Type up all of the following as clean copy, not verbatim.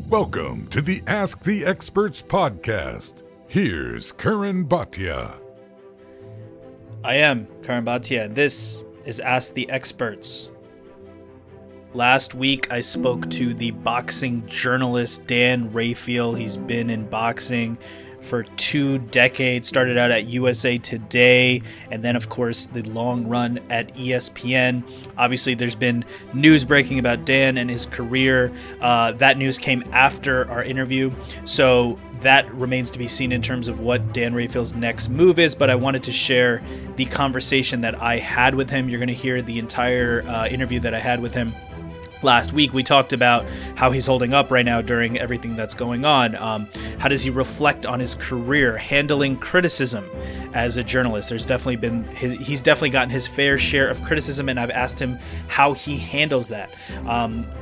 Welcome to the Ask the Experts podcast. Here's Curran Bhatia. I am Curran Bhatia, and this is Ask the Experts. Last week, I spoke to the boxing journalist Dan Rafael. He's been in boxing for 2 decades, started out at USA Today, and then, of course, the long run at ESPN. Obviously, there's been news breaking about Dan and his career. That news came after our interview, so that remains to be seen in terms of what Dan Rafael's next move is, but I wanted to share the conversation that I had with him. You're going to hear the entire interview that I had with him. Last week, we talked about how he's holding up right now during everything that's going on. How does he reflect on his career, handling criticism as a journalist? He's definitely gotten his fair share of criticism, and I've asked him how he handles that.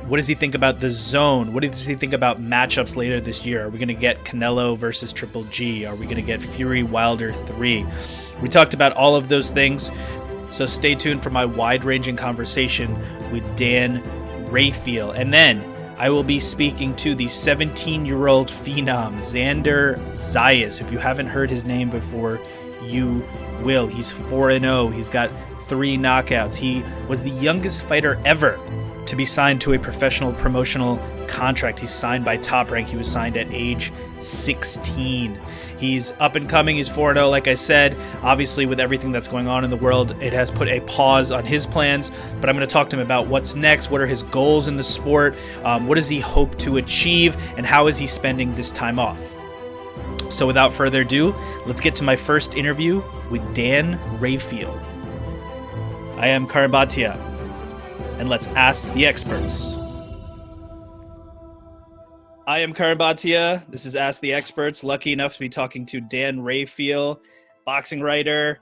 What does he think about the zone? What does he think about matchups later this year? Are we going to get Canelo versus Triple G? Are we going to get Fury Wilder 3? We talked about all of those things, so stay tuned for my wide-ranging conversation with Dan Rafael. And then I will be speaking to the 17-year-old phenom, Xander Zayas. If you haven't heard his name before, you will. He's 4-0. He's got 3 knockouts. He was the youngest fighter ever to be signed to a professional promotional contract. He's signed by Top Rank. He was signed at age 16. He's up and coming. He's 4-0, like I said. Obviously, with everything that's going on in the world, it has put a pause on his plans. But I'm going to talk to him about what's next. What are his goals in the sport? What does he hope to achieve? And how is he spending this time off? So without further ado, let's get to my first interview with Dan Rafael. I am Curran Bhatia, and let's ask the experts. I am Curran Bhatia. This is Ask the Experts. Lucky enough to be talking to Dan Rafael, boxing writer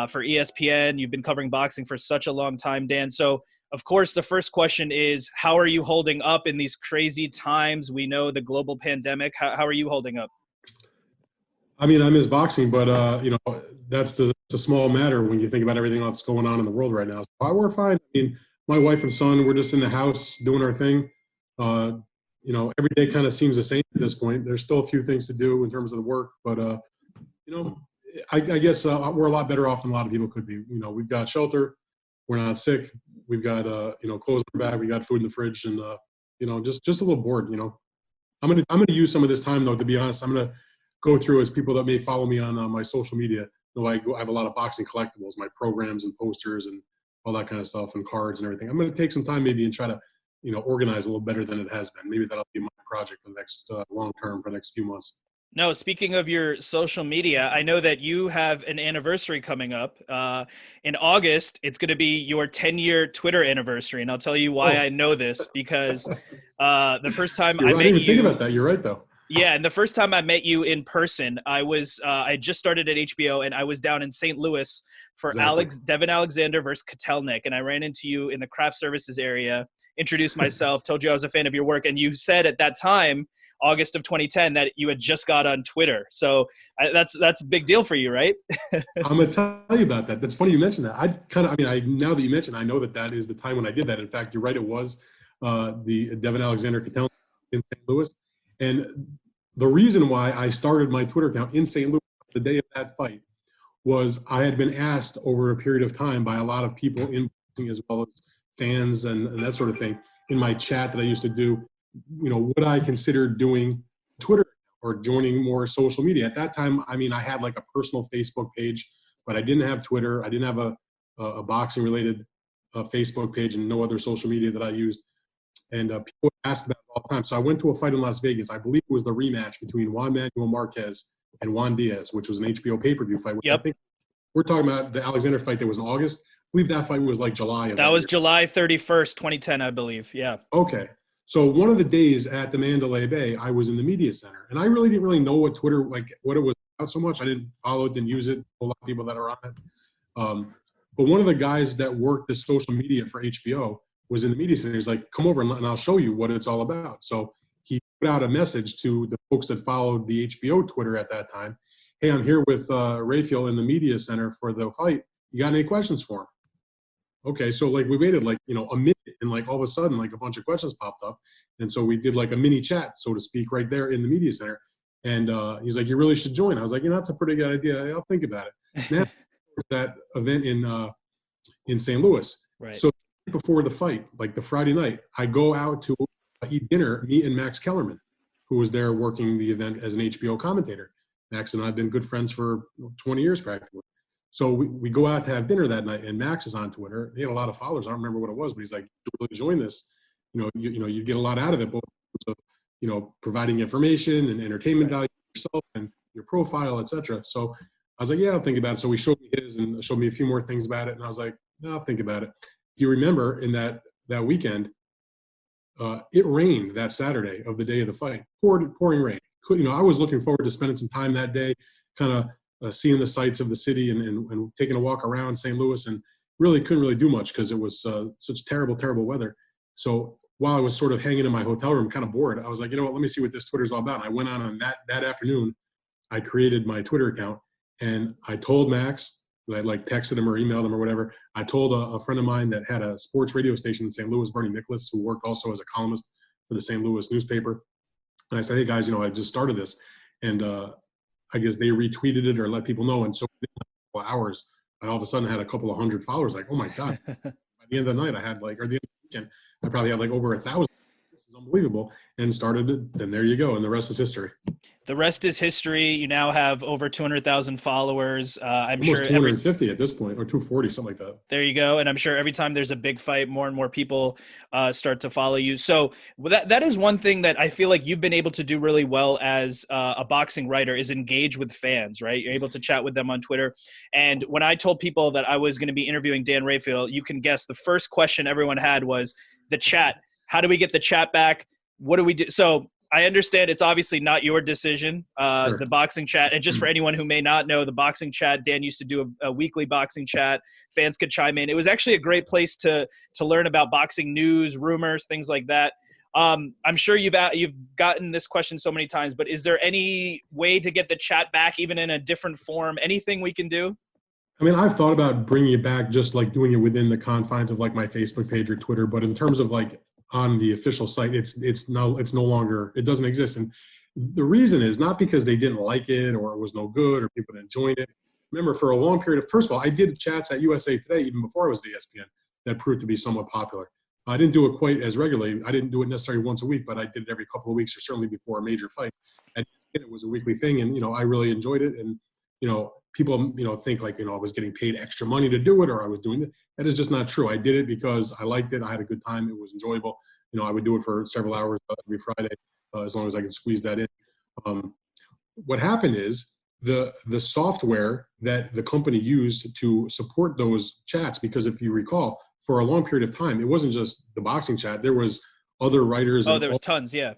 for ESPN. You've been covering boxing for such a long time, Dan. So, of course, the first question is, how are you holding up in these crazy times? We know the global pandemic. How are you holding up? I mean, I miss boxing, but, that's a small matter when you think about everything that's going on in the world right now. So we're fine. I mean, my wife and son, we're just in the house doing our thing. Every day kind of seems the same at this point. There's still a few things to do in terms of the work, but, I guess we're a lot better off than a lot of people could be. We've got shelter. We're not sick. We've got, clothes in our bag. We got food in the fridge and, just a little bored, I'm going to use some of this time though, to be honest. I'm going to go through, as people that may follow me on my social media, I have a lot of boxing collectibles, my programs and posters and all that kind of stuff and cards and everything. I'm going to take some time maybe and try to, organize a little better than it has been. Maybe that'll be my project for the next long term, for the next few months. No, speaking of your social media, I know that you have an anniversary coming up. In August, it's going to be your 10-year Twitter anniversary. And I'll tell you why I know this, because the first time I met you... I didn't even think about that. You're right, though. Yeah, and the first time I met you in person, I just started at HBO, and I was down in St. Louis for Devin Alexander versus Kotelnik, and I ran into you in the craft services area, introduced myself, told you I was a fan of your work, and you said at that time, August of 2010, that you had just got on Twitter. So that's a big deal for you, right? I'm going to tell you about that. That's funny you mentioned that. Now that you mentioned, I know that is the time when I did that. In fact, you're right. It was the Devin Alexander Kotelnik in St. Louis. And the reason why I started my Twitter account in St. Louis the day of that fight was I had been asked over a period of time by a lot of people in boxing, as well as fans and that sort of thing, in my chat that I used to do, would I consider doing Twitter or joining more social media? At that time, I had like a personal Facebook page, but I didn't have Twitter. I didn't have a boxing-related Facebook page and no other social media that I used. And people asked about it all the time. So I went to a fight in Las Vegas. I believe it was the rematch between Juan Manuel Marquez and Juan Diaz, which was an HBO pay-per-view fight. Yep. I think we're talking about the Alexander fight that was in August. I believe that fight was like July. That was July 31st, 2010, I believe. Yeah. Okay. So one of the days at the Mandalay Bay, I was in the media center. And I really didn't know what Twitter, what it was about so much. I didn't follow it, didn't use it. A lot of people that are on it. But one of the guys that worked the social media for HBO was in the media center. He's like, come over and I'll show you what it's all about. So he put out a message to the folks that followed the HBO Twitter at that time. Hey, I'm here with Rafael in the media center for the fight. You got any questions for him? okay. So like we waited like, a minute, and like all of a sudden like a bunch of questions popped up. And so we did like a mini chat, so to speak, right there in the media center. And he's like, you really should join. I was like, that's a pretty good idea. I'll think about it. Now that event in St. Louis. Right. So before the fight, like the Friday night, I go out to eat dinner, me and Max Kellerman, who was there working the event as an HBO commentator. Max and I have been good friends for 20 years practically. So we go out to have dinner that night, and Max is on Twitter. He had a lot of followers. I don't remember what it was, but he's like, "You really join this. You get a lot out of it, both in terms of, providing information and entertainment value for yourself and your profile, etc." So I was like, yeah, I'll think about it. So he showed me his and showed me a few more things about it, and I was like, no, I'll think about it. You remember in that weekend, it rained that Saturday of the day of the fight, pouring rain. I was looking forward to spending some time that day, kind of seeing the sights of the city and taking a walk around St. Louis, and really couldn't really do much because it was such terrible, terrible weather. So while I was sort of hanging in my hotel room, kind of bored, I was like, let me see what this Twitter's all about. And I went on that afternoon. I created my Twitter account, and I told Max, I like texted him or emailed him or whatever. I told a friend of mine that had a sports radio station in St. Louis, Bernie Nicholas, who worked also as a columnist for the St. Louis newspaper. And I said, hey guys, I just started this. And I guess they retweeted it or let people know. And so within a couple of hours, I all of a sudden had a couple of hundred followers. Like, oh my God. By the end of the night, I had or the end of the weekend, I probably had like over 1,000. This is unbelievable. And started it. Then there you go. And the rest is history. The rest is history. You now have over 200,000 followers. I'm almost sure 250 at this point, or 240, something like that. There you go. And I'm sure every time there's a big fight, more and more people start to follow you. So that is one thing that I feel like you've been able to do really well as a boxing writer, is engage with fans, right? You're able to chat with them on Twitter. And when I told people that I was going to be interviewing Dan Rafael, you can guess the first question everyone had was the chat. How do we get the chat back? What do we do? So I understand it's obviously not your decision, Sure. The boxing chat. And just for anyone who may not know, the boxing chat, Dan used to do a weekly boxing chat. Fans could chime in. It was actually a great place to learn about boxing news, rumors, things like that. I'm sure you've gotten this question so many times, but is there any way to get the chat back, even in a different form? Anything we can do? I mean, I've thought about bringing it back, just like doing it within the confines of like my Facebook page or Twitter. But in terms of like on the official site, it's no longer, it doesn't exist. And the reason is not because they didn't like it or it was no good or people didn't join it. Remember, for a long period of, first of all, I did chats at USA Today even before I was at ESPN that proved to be somewhat popular. I didn't do it quite as regularly. I didn't do it necessarily once a week, but I did it every couple of weeks or certainly before a major fight. At ESPN, it was a weekly thing, and I really enjoyed it. And people think like I was getting paid extra money to do it or I was doing it. That is just not true. I did it because I liked it. I had a good time. It was enjoyable. I would do it for several hours every Friday as long as I could squeeze that in. What happened is the software that the company used to support those chats, because if you recall, for a long period of time, it wasn't just the boxing chat. There was other writers. Oh, there was tons, yeah.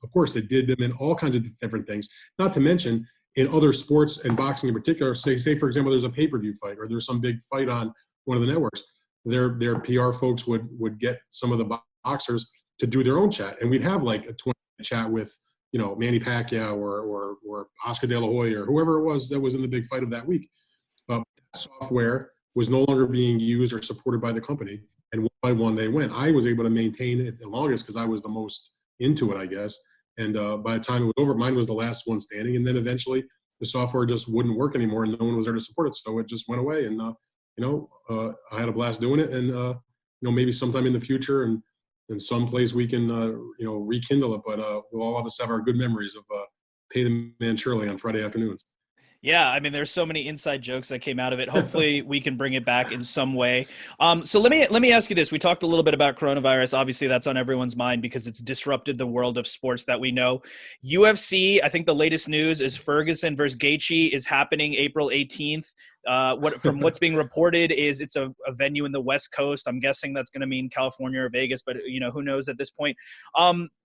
Of course, they did them in all kinds of different things. Not to mention in other sports and boxing in particular, say for example, there's a pay-per-view fight or there's some big fight on one of the networks. Their PR folks would get some of the boxers to do their own chat, and we'd have like a 20-minute chat with Manny Pacquiao or Oscar De La Hoya or whoever it was that was in the big fight of that week. That software was no longer being used or supported by the company, and one by one they went. I was able to maintain it the longest because I was the most into it, I guess. And by the time it was over, mine was the last one standing. And then eventually the software just wouldn't work anymore and no one was there to support it. So it just went away. And, I had a blast doing it. And, maybe sometime in the future and in some place we can, rekindle it. But we'll all of us have our good memories of Pay the Man Shirley on Friday afternoons. Yeah, I mean, there's so many inside jokes that came out of it. Hopefully, we can bring it back in some way. So let me ask you this: we talked a little bit about coronavirus. Obviously, that's on everyone's mind because it's disrupted the world of sports that we know. UFC, I think the latest news is Ferguson versus Gaethje is happening April 18th. From what's being reported is it's a venue in the West Coast. I'm guessing that's going to mean California or Vegas, but who knows at this point.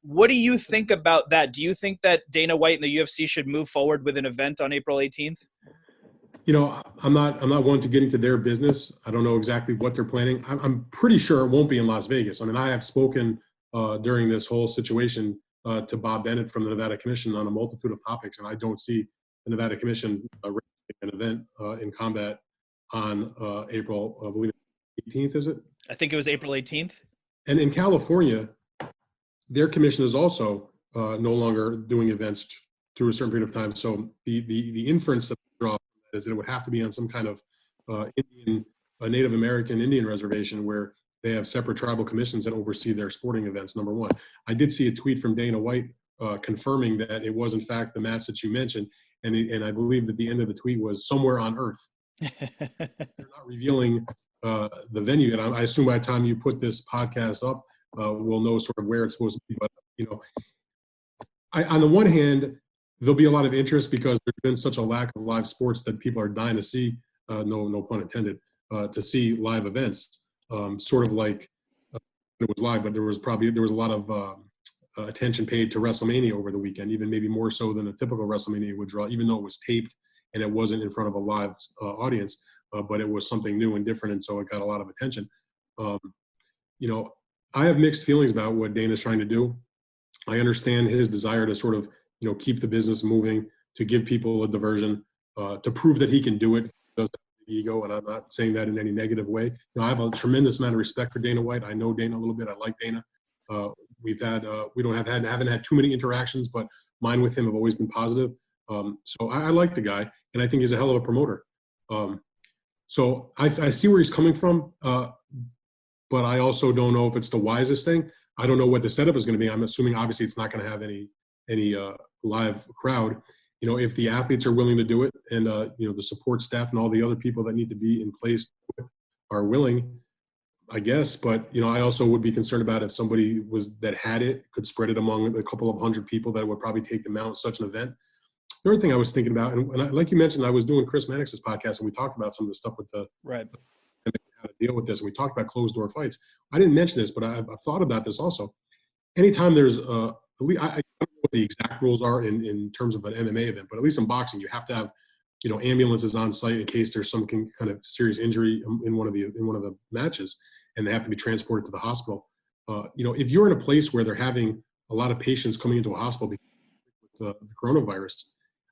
What do you think about that? Do you think that Dana White and the UFC should move forward with an event on April 18th? I'm not one to get into their business. I don't know exactly what they're planning. I'm pretty sure it won't be in Las Vegas. I mean, I have spoken during this whole situation to Bob Bennett from the Nevada Commission on a multitude of topics, and I don't see the Nevada Commission an event in combat on April, I believe, 18th, is it? I think it was April 18th. And in California, their commission is also no longer doing events through a certain period of time. So the inference that I draw is that it would have to be on some kind of a Native American Indian reservation where they have separate tribal commissions that oversee their sporting events, number one. I did see a tweet from Dana White confirming that it was in fact the match that you mentioned, and I believe that the end of the tweet was somewhere on Earth. They're not revealing the venue yet. I assume by the time you put this podcast up, we'll know sort of where it's supposed to be. But on the one hand, there'll be a lot of interest because there's been such a lack of live sports that people are dying to see. No pun intended. To see live events, sort of like it was live, but there was a lot of attention paid to WrestleMania over the weekend, even maybe more so than a typical WrestleMania would draw, even though it was taped and it wasn't in front of a live audience, but it was something new and different, and so it got a lot of attention. I have mixed feelings about what Dana's trying to do. I understand his desire to sort of keep the business moving, to give people a diversion, to prove that he can do it. He does have ego, and I'm not saying that in any negative way. I have a tremendous amount of respect for Dana White. I know Dana a little bit. I like Dana. Haven't had too many interactions, but mine with him have always been positive. So I like the guy, and I think he's a hell of a promoter. So I see where he's coming from, but I also don't know if it's the wisest thing. I don't know what the setup is going to be. I'm assuming obviously it's not going to have any live crowd. If the athletes are willing to do it, and the support staff and all the other people that need to be in place are willing, I guess. But I also would be concerned about if somebody that had it could spread it among a couple of hundred people that would probably take them out such an event. The other thing I was thinking about, and like you mentioned, I was doing Chris Mannix's podcast, and we talked about some of the stuff with right, how to deal with this, and we talked about closed door fights. I didn't mention this, but I've thought about this also. Anytime there's I don't know what the exact rules are in terms of an MMA event, but at least in boxing, you have to have ambulances on site in case there's some kind of serious injury in one of the matches, and they have to be transported to the hospital. If you're in a place where they're having a lot of patients coming into a hospital because of the coronavirus,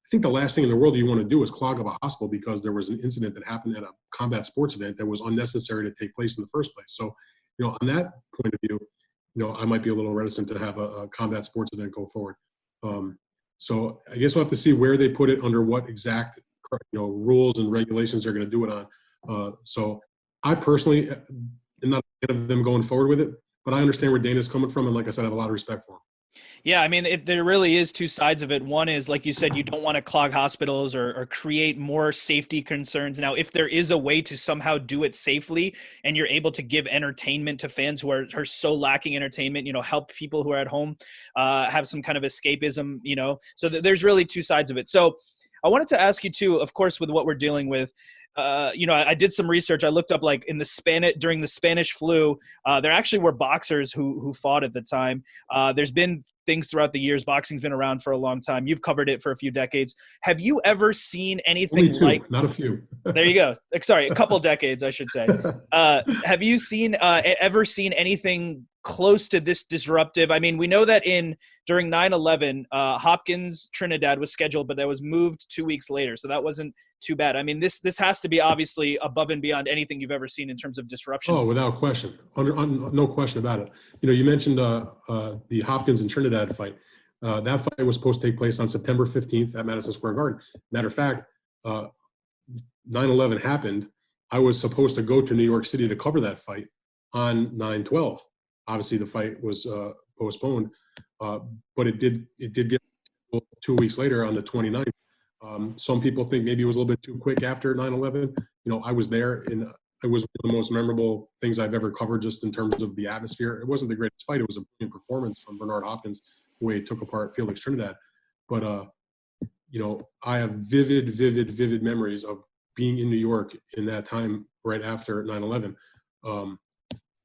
I think the last thing in the world you want to do is clog up a hospital because there was an incident that happened at a combat sports event that was unnecessary to take place in the first place. So, on that point of view, I might be a little reticent to have a combat sports event go forward. So I guess we'll have to see where they put it, under what exact rules and regulations they're going to do it on. So I personally am not a fan of them going forward with it, but I understand where Dana's coming from, and like I said, I have a lot of respect for him. Yeah, I mean, there really is two sides of it. One is, like you said, you don't want to clog hospitals or create more safety concerns. Now, if there is a way to somehow do it safely, and you're able to give entertainment to fans who are so lacking entertainment, help people who are at home have some kind of escapism, so there's really two sides of it. So I wanted to ask you too, of course, with what we're dealing with, I did some research. I looked up, like, during the Spanish flu, there actually were boxers who fought at the time. There's been things throughout the years. Boxing's been around for a long time. You've covered it for a few decades. Have you ever seen anything like? Not a few. There you go. Sorry, a couple decades, I should say. Have you ever seen anything close to this disruptive? I mean, we know that during 9/11, Hopkins, Trinidad was scheduled, but that was moved 2 weeks later, so that wasn't too bad. I mean, this has to be obviously above and beyond anything you've ever seen in terms of disruption. Oh, without question, no question about it. You mentioned the Hopkins and Trinidad fight. That fight was supposed to take place on September 15th at Madison Square Garden. Matter of fact, 9/11 happened. I was supposed to go to New York City to cover that fight on 9/12. Obviously, the fight was postponed, but it did get 2 weeks later on the 29th. Some people think maybe it was a little bit too quick after 9/11. I was there, and it was one of the most memorable things I've ever covered, just in terms of the atmosphere. It wasn't the greatest fight. It was a brilliant performance from Bernard Hopkins, the way he took apart Felix Trinidad. But, I have vivid memories of being in New York in that time right after 9/11.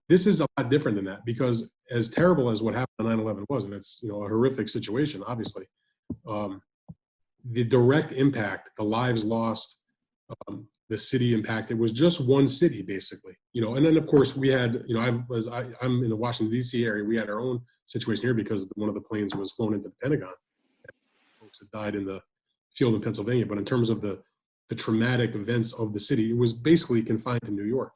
This is a lot different than that, because as terrible as what happened on 9/11 was, and it's, a horrific situation, obviously, the direct impact, the lives lost, the city impact, it was just one city, basically, and then of course we had, I'm in the Washington DC area. We had our own situation here because one of the planes was flown into the Pentagon. Folks that died in the field in Pennsylvania. But in terms of the traumatic events of the city, it was basically confined to New York.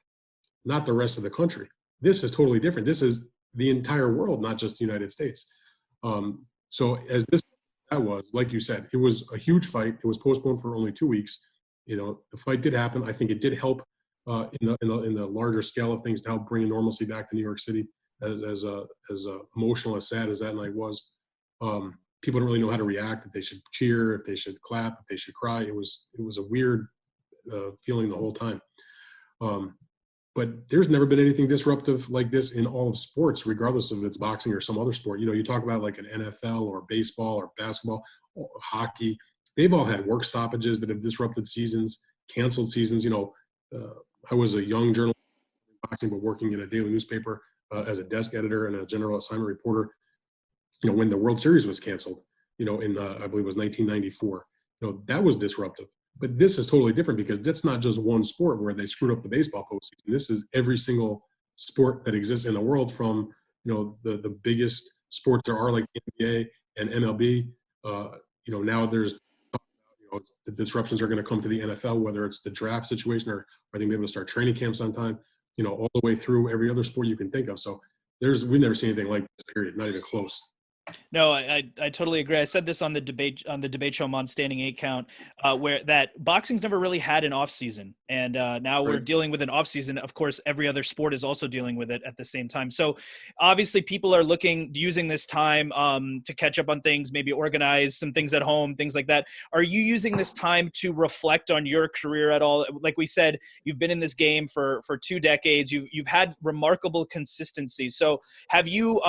not the rest of the country. This is totally different. This is the entire world, not just the United States. So as that was, like you said, it was a huge fight. It was postponed for only 2 weeks. The fight did happen. I think it did help in the larger scale of things to help bring normalcy back to New York City. As emotional, as sad as that night was, people don't really know how to react. If they should cheer, if they should clap, if they should cry. It was a weird feeling the whole time. But there's never been anything disruptive like this in all of sports, regardless of it's boxing or some other sport. You talk about like an NFL or baseball or basketball or hockey. They've all had work stoppages that have disrupted seasons, canceled seasons. I was a young journalist in boxing, but working in a daily newspaper as a desk editor and a general assignment reporter. When the World Series was canceled, in I believe it was 1994, that was disruptive. But this is totally different because that's not just one sport where they screwed up the baseball postseason. This is every single sport that exists in the world, from the biggest sports there are, like the NBA and MLB. Now there's the disruptions are going to come to the NFL, whether it's the draft situation or are they going to be able to start training camps on time, all the way through every other sport you can think of. So we've never seen anything like this, period, not even close. No, I totally agree. I said this on the debate show I'm on, Standing 8 Count, where that boxing's never really had an off season, and now we're dealing with an off season. Of course, every other sport is also dealing with it at the same time. So obviously, people are using this time to catch up on things, maybe organize some things at home, things like that. Are you using this time to reflect on your career at all? Like we said, you've been in this game for 2 decades. You've had remarkable consistency. So are you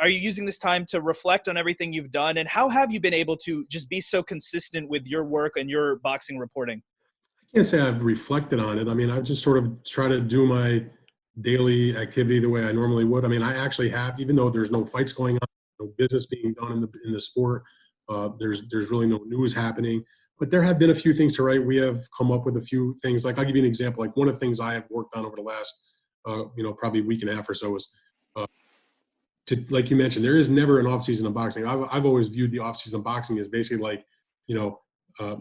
using this time to reflect on everything you've done, and how have you been able to just be so consistent with your work and your boxing reporting? I can't say I've reflected on it. I mean, I've just sort of tried to do my daily activity the way I normally would. I mean, I actually have, even though there's no fights going on, no business being done in the sport, there's really no news happening, but there have been a few things to write. We have come up with a few things. Like, I'll give you an example. Like, one of the things I have worked on over the last, probably week and a half or so is, like you mentioned, there is never an off season of boxing. I've always viewed the off season of boxing as basically like,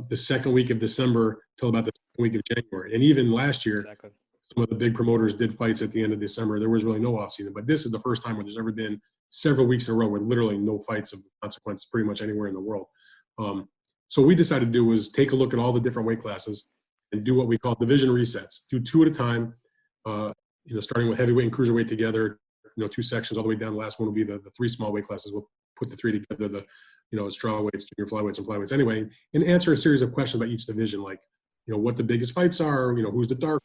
the second week of December till about the second week of January. And even last year, exactly, some of the big promoters did fights at the end of December. There was really no off season, but this is the first time where there's ever been several weeks in a row with literally no fights of consequence pretty much anywhere in the world. So what we decided to do was take a look at all the different weight classes and do what we call division resets. Do 2 at a time, starting with heavyweight and cruiserweight together, 2 sections all the way down. The last one will be the 3 small weight classes. We'll put the 3 together, straw weights, junior flyweights, and flyweights anyway, and answer a series of questions about each division, like, what the biggest fights are, who's the dark,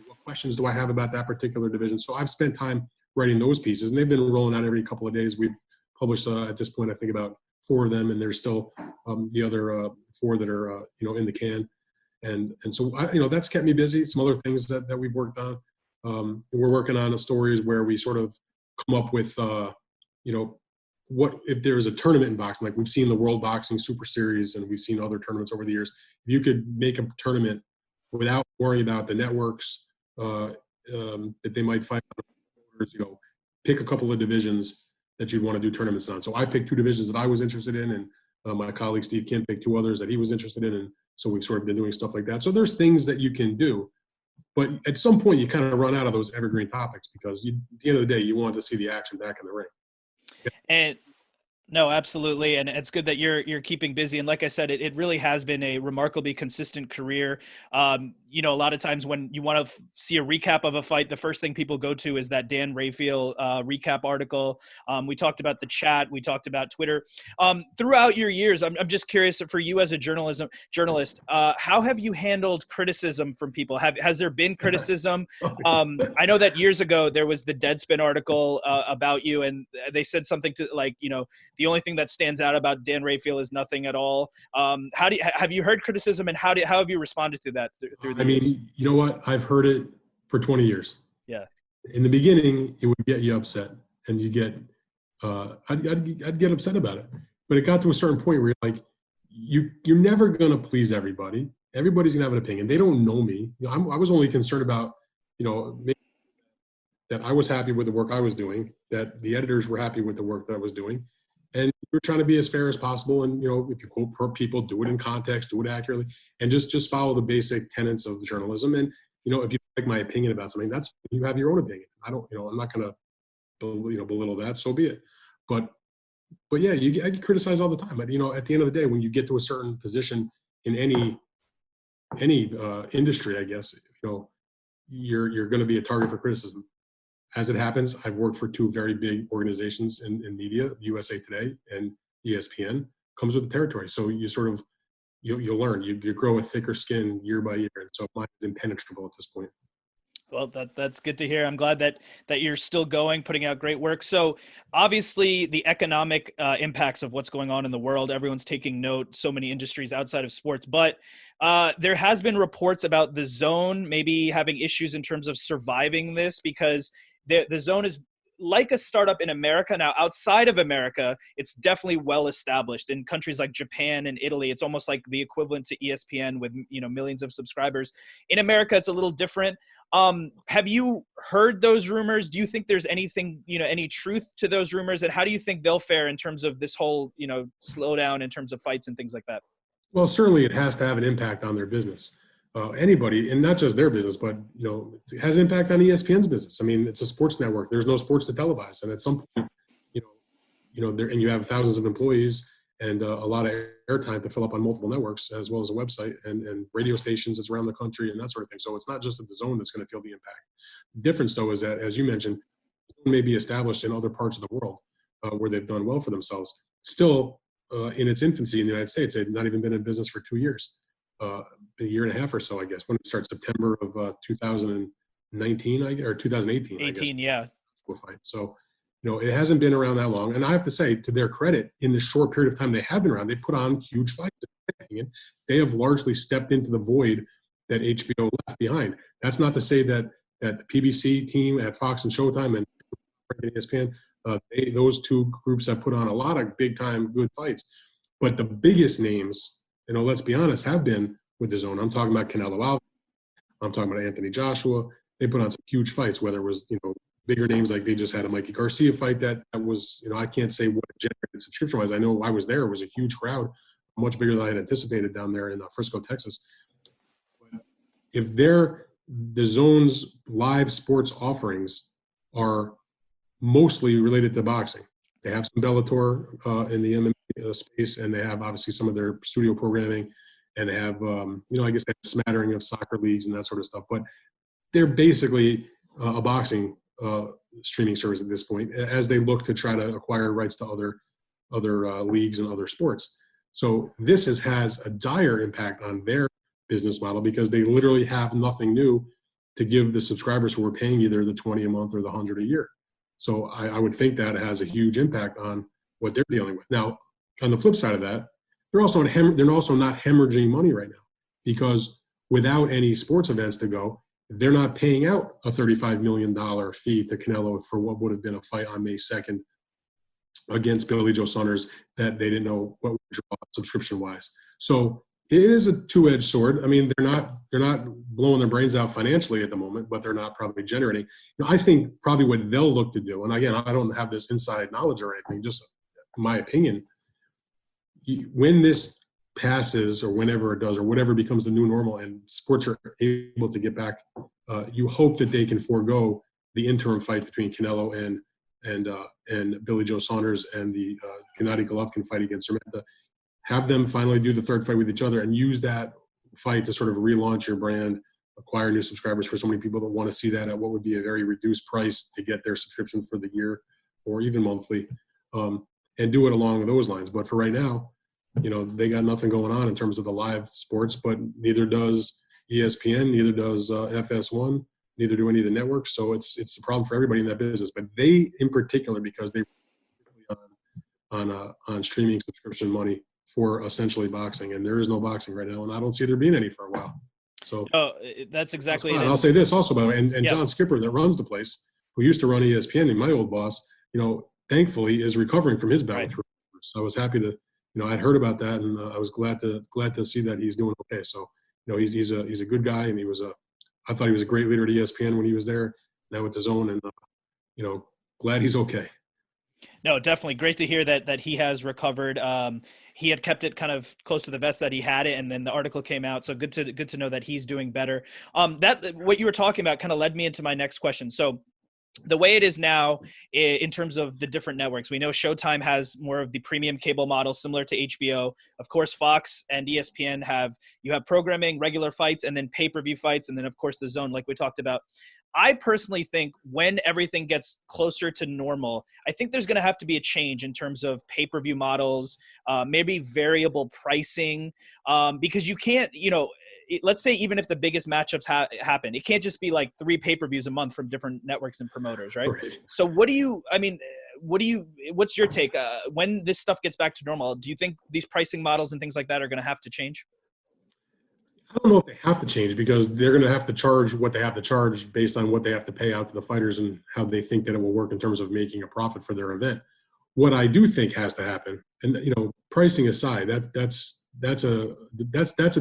what questions do I have about that particular division. So I've spent time writing those pieces, and they've been rolling out every couple of days. We've published, at this point, I think about 4 of them, and there's still the other 4 that are, in the can. And so, that's kept me busy. Some other things that we've worked on. We're working on stories where we sort of come up with, what if there is a tournament in boxing, like we've seen the World Boxing Super Series and we've seen other tournaments over the years. If you could make a tournament without worrying about the networks that they might fight on, pick a couple of divisions that you'd want to do tournaments on. So I picked 2 divisions that I was interested in, and my colleague Steve Kim picked 2 others that he was interested in, and so we've sort of been doing stuff like that. So there's things that you can do. But at some point, you kind of run out of those evergreen topics because at the end of the day, you want to see the action back in the ring. And no, absolutely. And it's good that you're keeping busy. And like I said, it really has been a remarkably consistent career. A lot of times when you want to see a recap of a fight, the first thing people go to is that Dan Rayfield recap article. We talked about the chat. We talked about Twitter. Throughout your years, I'm just curious, for you as a journalist, how have you handled criticism from people? Has there been criticism? I know that years ago there was the Deadspin article about you, and they said something to like, the only thing that stands out about Dan Rayfield is nothing at all. Have you heard criticism, and how have you responded to that through the years? You know what? I've heard it for 20 years. Yeah. In the beginning, it would get you upset, and you get, I'd get upset about it. But it got to a certain point where you're like, you're never going to please everybody. Everybody's going to have an opinion. They don't know me. I was only concerned about, that I was happy with the work I was doing, that the editors were happy with the work that I was doing. And we're trying to be as fair as possible. And, if you quote per people, do it in context, do it accurately, and just follow the basic tenets of journalism. And if you like my opinion about something, that's, you have your own opinion. I don't, I'm not going to, belittle that. So be it. But yeah, I get criticized all the time. But, at the end of the day, when you get to a certain position in any industry, I guess, you're going to be a target for criticism. As it happens, I've worked for two very big organizations in media, USA Today and ESPN. Comes with the territory. So you sort of, you'll learn. You grow a thicker skin year by year. And so mine is impenetrable at this point. Well, that's good to hear. I'm glad that you're still going, putting out great work. So obviously the economic impacts of what's going on in the world, everyone's taking note, so many industries outside of sports, but there has been reports about the Zone maybe having issues in terms of surviving this, because the Zone is like a startup in America. Now, outside of America, it's definitely well established. In countries like Japan and Italy, it's almost like the equivalent to ESPN with, millions of subscribers. In America, it's a little different. Have you heard those rumors? Do you think there's anything, any truth to those rumors? And how do you think they'll fare in terms of this whole, slowdown in terms of fights and things like that? Well, certainly it has to have an impact on their business. Anybody, and not just their business, but it has impact on ESPN's business. I mean, it's a sports network. There's no sports to televise, and at some point, there, and you have thousands of employees and a lot of airtime to fill up on multiple networks, as well as a website and radio stations that's around the country and that sort of thing. So it's not just at the Zone that's going to feel the impact. The difference, though, is that, as you mentioned, it may be established in other parts of the world where they've done well for themselves. Still, in its infancy in the United States, they've not even been in business for 2 years. A year and a half or so, I guess, when it starts September of 2019, or 2018. 18, yeah. Fight. So, it hasn't been around that long. And I have to say, to their credit, in the short period of time they have been around, they put on huge fights. They have largely stepped into the void that HBO left behind. That's not to say that the PBC team at Fox and Showtime and ESPN, those two groups have put on a lot of big-time good fights. But the biggest names, let's be honest, have been with the Zone. I'm talking about Canelo Alvarez. I'm talking about Anthony Joshua. They put on some huge fights, whether it was, bigger names like they just had a Mikey Garcia fight that was, I can't say what it generated subscription-wise. I know I was there. It was a huge crowd, much bigger than I had anticipated down there in Frisco, Texas. But if the Zone's live sports offerings are mostly related to boxing, they have some Bellator in the MMA space, and they have obviously some of their studio programming, and they have, I guess, that smattering of soccer leagues and that sort of stuff. But they're basically a boxing streaming service at this point, as they look to try to acquire rights to other leagues and other sports. So this has a dire impact on their business model, because they literally have nothing new to give the subscribers who are paying either the $20 a month or the $100 a year. So I would think that has a huge impact on what they're dealing with. Now, on the flip side of that, they're also not hemorrhaging money right now, because without any sports events to go, they're not paying out a $35 million fee to Canelo for what would have been a fight on May 2nd against Billy Joe Saunders that they didn't know what would draw subscription-wise. So it is a two-edged sword. I mean, they're not blowing their brains out financially at the moment, but they're not probably generating. I think probably what they'll look to do, and again, I don't have this inside knowledge or anything, just my opinion, when this passes, or whenever it does, or whatever becomes the new normal, and sports are able to get back, you hope that they can forego the interim fight between Canelo and Billy Joe Saunders, and the Gennady Golovkin fight against Hermeta. Have them finally do the third fight with each other, and use that fight to sort of relaunch your brand, acquire new subscribers for so many people that want to see that at what would be a very reduced price to get their subscription for the year or even monthly, and do it along those lines. But for right now, they got nothing going on in terms of the live sports, but neither does ESPN, neither does FS1, neither do any of the networks. So it's a problem for everybody in that business. But they, in particular, because they on streaming subscription money for essentially boxing, and there is no boxing right now, and I don't see there being any for a while. So that's exactly it. And I'll say this also, by the way, and John Skipper, that runs the place, who used to run ESPN, and my old boss, thankfully is recovering from his battle through. So I was happy to. I'd heard about that, and I was glad to see that he's doing okay. So, he's a good guy, and I thought he was a great leader at ESPN when he was there. Now with the Zone, and glad he's okay. No, definitely great to hear that he has recovered. He had kept it kind of close to the vest that he had it, and then the article came out. So good to know that he's doing better. That what you were talking about kind of led me into my next question. So the way it is now in terms of the different networks, we know Showtime has more of the premium cable model similar to HBO. Of course, Fox and ESPN have programming, regular fights, and then pay-per-view fights, and then of course the zone like we talked about. I personally think when everything gets closer to normal, I think there's going to have to be a change in terms of pay-per-view models, maybe variable pricing, because you can't, let's say even if the biggest matchups happen, it can't just be like 3 pay-per-views a month from different networks and promoters, right? So what's your take? When this stuff gets back to normal, do you think these pricing models and things like that are going to have to change? I don't know if they have to change because they're going to have to charge what they have to charge based on what they have to pay out to the fighters and how they think that it will work in terms of making a profit for their event. What I do think has to happen, and pricing aside, that's a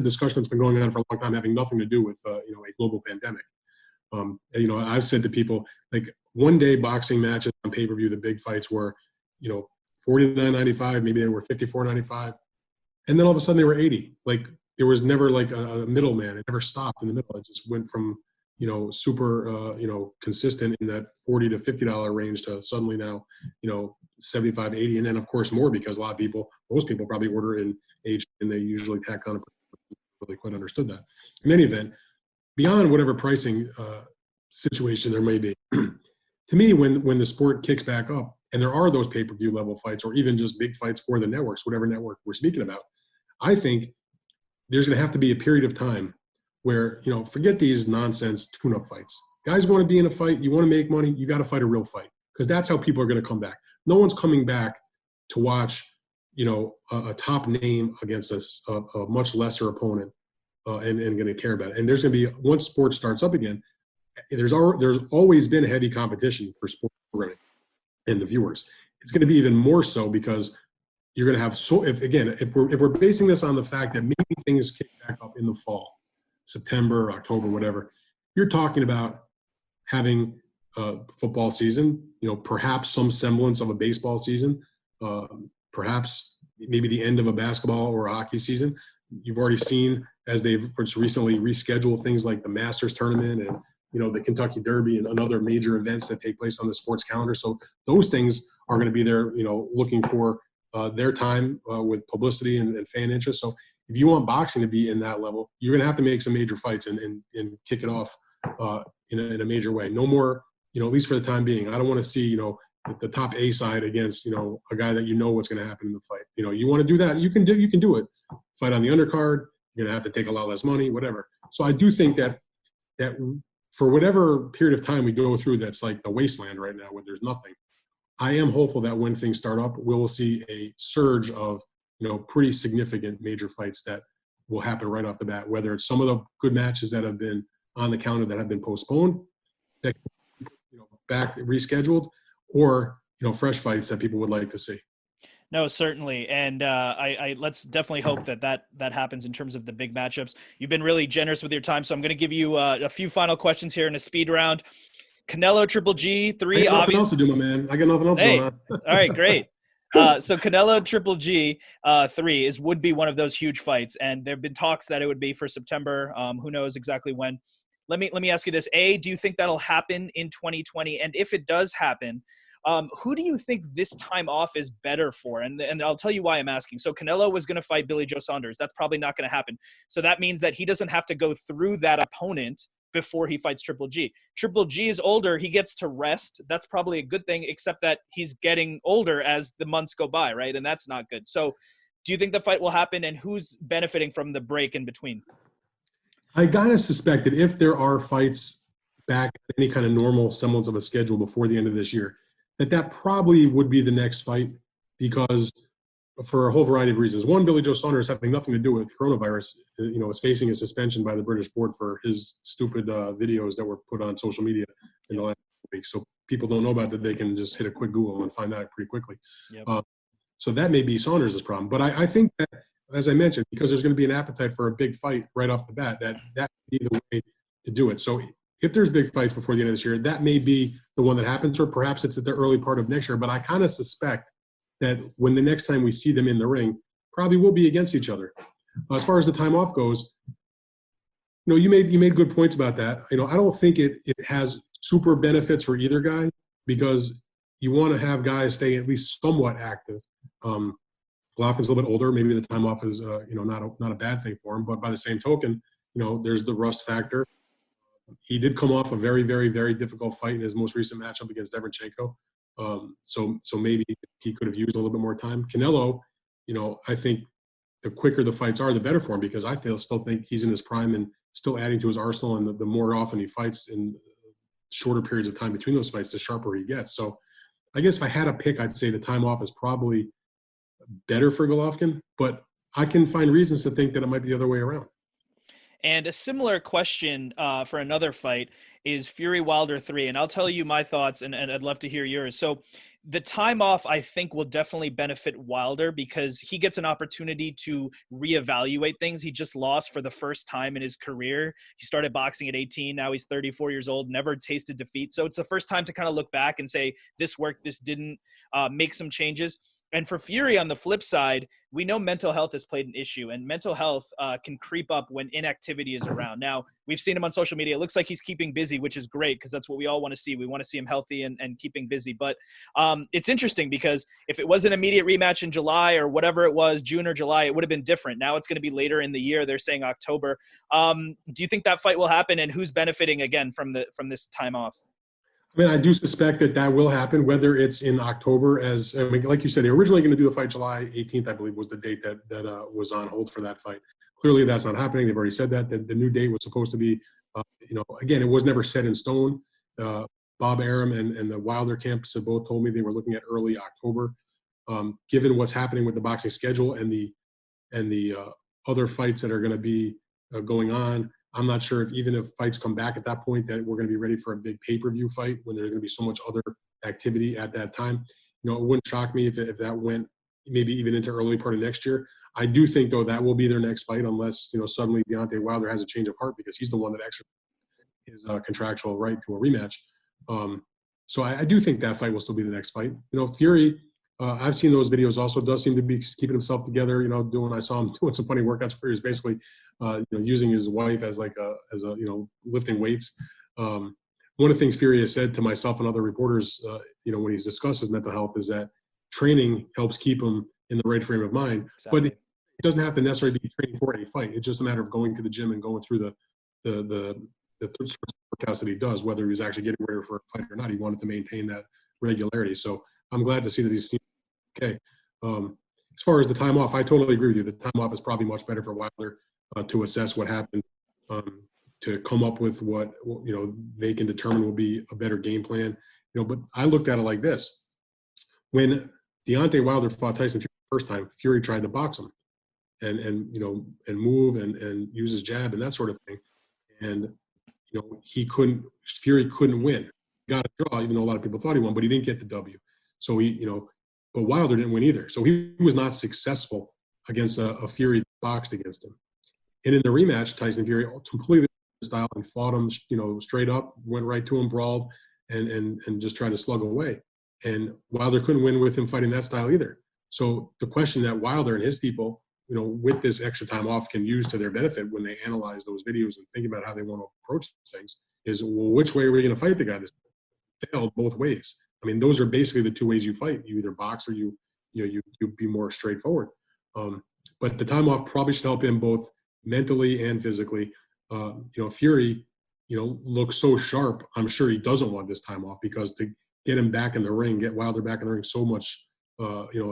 discussion that's been going on for a long time, having nothing to do with a global pandemic. I've said to people, like, one day boxing matches on pay-per-view, the big fights were, $49.95, maybe they were $54.95, and then all of a sudden they were $80. Like, there was never like a middleman. It never stopped in the middle. It just went from, super, consistent in that $40 to $50 range to suddenly now, 75, 80. And then of course more because most people probably order in age and they usually tack on really quite understood that. In any event, beyond whatever pricing situation there may be, to me, when the sport kicks back up and there are those pay-per-view level fights or even just big fights for the networks, whatever network we're speaking about, I think there's going to have to be a period of time where, forget these nonsense tune-up fights. Guys want to be in a fight. You want to make money. You got to fight a real fight because that's how people are going to come back. No one's coming back to watch, a top name against a much lesser opponent and going to care about it. And there's going to be, once sports starts up again, there's always been heavy competition for sport programming and the viewers. It's going to be even more so because you're going to have if we're basing this on the fact that maybe things kick back up in the fall, September, October, whatever, you're talking about having a football season, perhaps some semblance of a baseball season, perhaps maybe the end of a basketball or a hockey season. You've already seen as they've just recently rescheduled things like the Masters tournament and the Kentucky Derby and other major events that take place on the sports calendar. So those things are going to be there, looking for their time with publicity and fan interest. So if you want boxing to be in that level, you're going to have to make some major fights and kick it off in a major way. No more, at least for the time being. I don't want to see, the top A side against, a guy that what's going to happen in the fight. You want to do that, you can do it. Fight on the undercard. You're going to have to take a lot less money, whatever. So I do think that for whatever period of time we go through, that's like the wasteland right now where there's nothing. I am hopeful that when things start up, we will see a surge of, pretty significant major fights that will happen right off the bat, whether it's some of the good matches that have been on the calendar that have been postponed, that back rescheduled, or, fresh fights that people would like to see. No, certainly. And I let's definitely hope that happens in terms of the big matchups. You've been really generous with your time, so I'm going to give you a few final questions here in a speed round. Canelo Triple G 3. I got nothing else to do, my man. I got nothing else going on. All right, great. So Canelo Triple G 3 would be one of those huge fights, and there have been talks that it would be for September. Who knows exactly when? Let me ask you this: A, do you think that'll happen in 2020? And if it does happen, who do you think this time off is better for? And I'll tell you why I'm asking. So Canelo was going to fight Billy Joe Saunders. That's probably not going to happen. So that means that he doesn't have to go through that opponent before he fights Triple G. Triple G is older. He gets to rest. That's probably a good thing, except that he's getting older as the months go by, right? And that's not good. So do you think the fight will happen, and who's benefiting from the break in between? I gotta suspect that if there are fights back, any kind of normal semblance of a schedule before the end of this year, that probably would be the next fight, because for a whole variety of reasons. One, Billy Joe Saunders, having nothing to do with coronavirus, is facing a suspension by the British board for his stupid videos that were put on social media in the last week. So people don't know about that. They can just hit a quick Google and find out pretty quickly. Yep. So that may be Saunders' problem. But I think that, as I mentioned, because there's going to be an appetite for a big fight right off the bat, that would be the way to do it. So if there's big fights before the end of this year, that may be the one that happens, or perhaps it's at the early part of next year. But I kind of suspect that when the next time we see them in the ring, probably will be against each other. As far as the time off goes, you made good points about that. I don't think it has super benefits for either guy, because you want to have guys stay at least somewhat active. Golovkin's a little bit older. Maybe the time off is not a bad thing for him. But by the same token, there's the rust factor. He did come off a very, very, very difficult fight in his most recent matchup against Deverchenko. So maybe he could have used a little bit more time. Canelo, I think the quicker the fights are, the better for him, because I still think he's in his prime and still adding to his arsenal. And the more often he fights in shorter periods of time between those fights, the sharper he gets. So I guess if I had a pick, I'd say the time off is probably better for Golovkin, but I can find reasons to think that it might be the other way around. And a similar question for another fight is Fury Wilder 3. And I'll tell you my thoughts, and I'd love to hear yours. So the time off, I think, will definitely benefit Wilder, because he gets an opportunity to reevaluate things. He just lost for the first time in his career. He started boxing at 18. Now he's 34 years old, never tasted defeat. So it's the first time to kind of look back and say, this worked, this didn't, make some changes. And for Fury, on the flip side, we know mental health has played an issue, and mental health can creep up when inactivity is around. Now, we've seen him on social media. It looks like he's keeping busy, which is great, because that's what we all want to see. We want to see him healthy and keeping busy. But it's interesting, because if it was an immediate rematch in July or whatever it was, June or July, it would have been different. Now it's going to be later in the year. They're saying October. Do you think that fight will happen, and who's benefiting again from this time off? I mean, I do suspect that will happen, whether it's in October, like you said, they were originally going to do the fight July 18th, I believe, was the date that was on hold for that fight. Clearly, that's not happening. They've already said that the new date was supposed to be, again, it was never set in stone. Bob Arum and the Wilder camps have both told me they were looking at early October. Given what's happening with the boxing schedule and the other fights that are going to be going on, I'm not sure even if fights come back at that point, that we're going to be ready for a big pay-per-view fight when there's going to be so much other activity at that time. It wouldn't shock me if that went maybe even into early part of next year. I do think, though, that will be their next fight, unless suddenly Deontay Wilder has a change of heart, because he's the one that exercised his contractual right to a rematch. So I do think that fight will still be the next fight. Fury, I've seen those videos also, does seem to be keeping himself together, I saw him doing some funny workouts where he was basically, using his wife as lifting weights. One of the things Fury has said to myself and other reporters, when he's discussed his mental health, is that training helps keep him in the right frame of mind. Exactly. But it doesn't have to necessarily be training for a fight. It's just a matter of going to the gym and going through the workouts that he does, whether he's actually getting ready for a fight or not. He wanted to maintain that regularity. So I'm glad to see that he's okay. As far as the time off, I totally agree with you. The time off is probably much better for Wilder to assess what happened, to come up with what they can determine will be a better game plan. But I looked at it like this: when Deontay Wilder fought Tyson Fury the first time, Fury tried to box him, and move and use his jab and that sort of thing, and Fury couldn't win. Got a draw, even though a lot of people thought he won, but he didn't get the W. So but Wilder didn't win either. So he was not successful against a Fury that boxed against him. And in the rematch, Tyson Fury completely style and fought him, straight up, went right to him, brawled, and just tried to slug him away. And Wilder couldn't win with him fighting that style either. So the question that Wilder and his people, with this extra time off, can use to their benefit when they analyze those videos and think about how they want to approach things is, well, which way are we going to fight the guy? This failed both ways. I mean, those are basically the two ways you fight. You either box or you be more straightforward. But the time off probably should help him both mentally and physically. Fury, looks so sharp. I'm sure he doesn't want this time off, because to get him back in the ring, get Wilder back in the ring so much,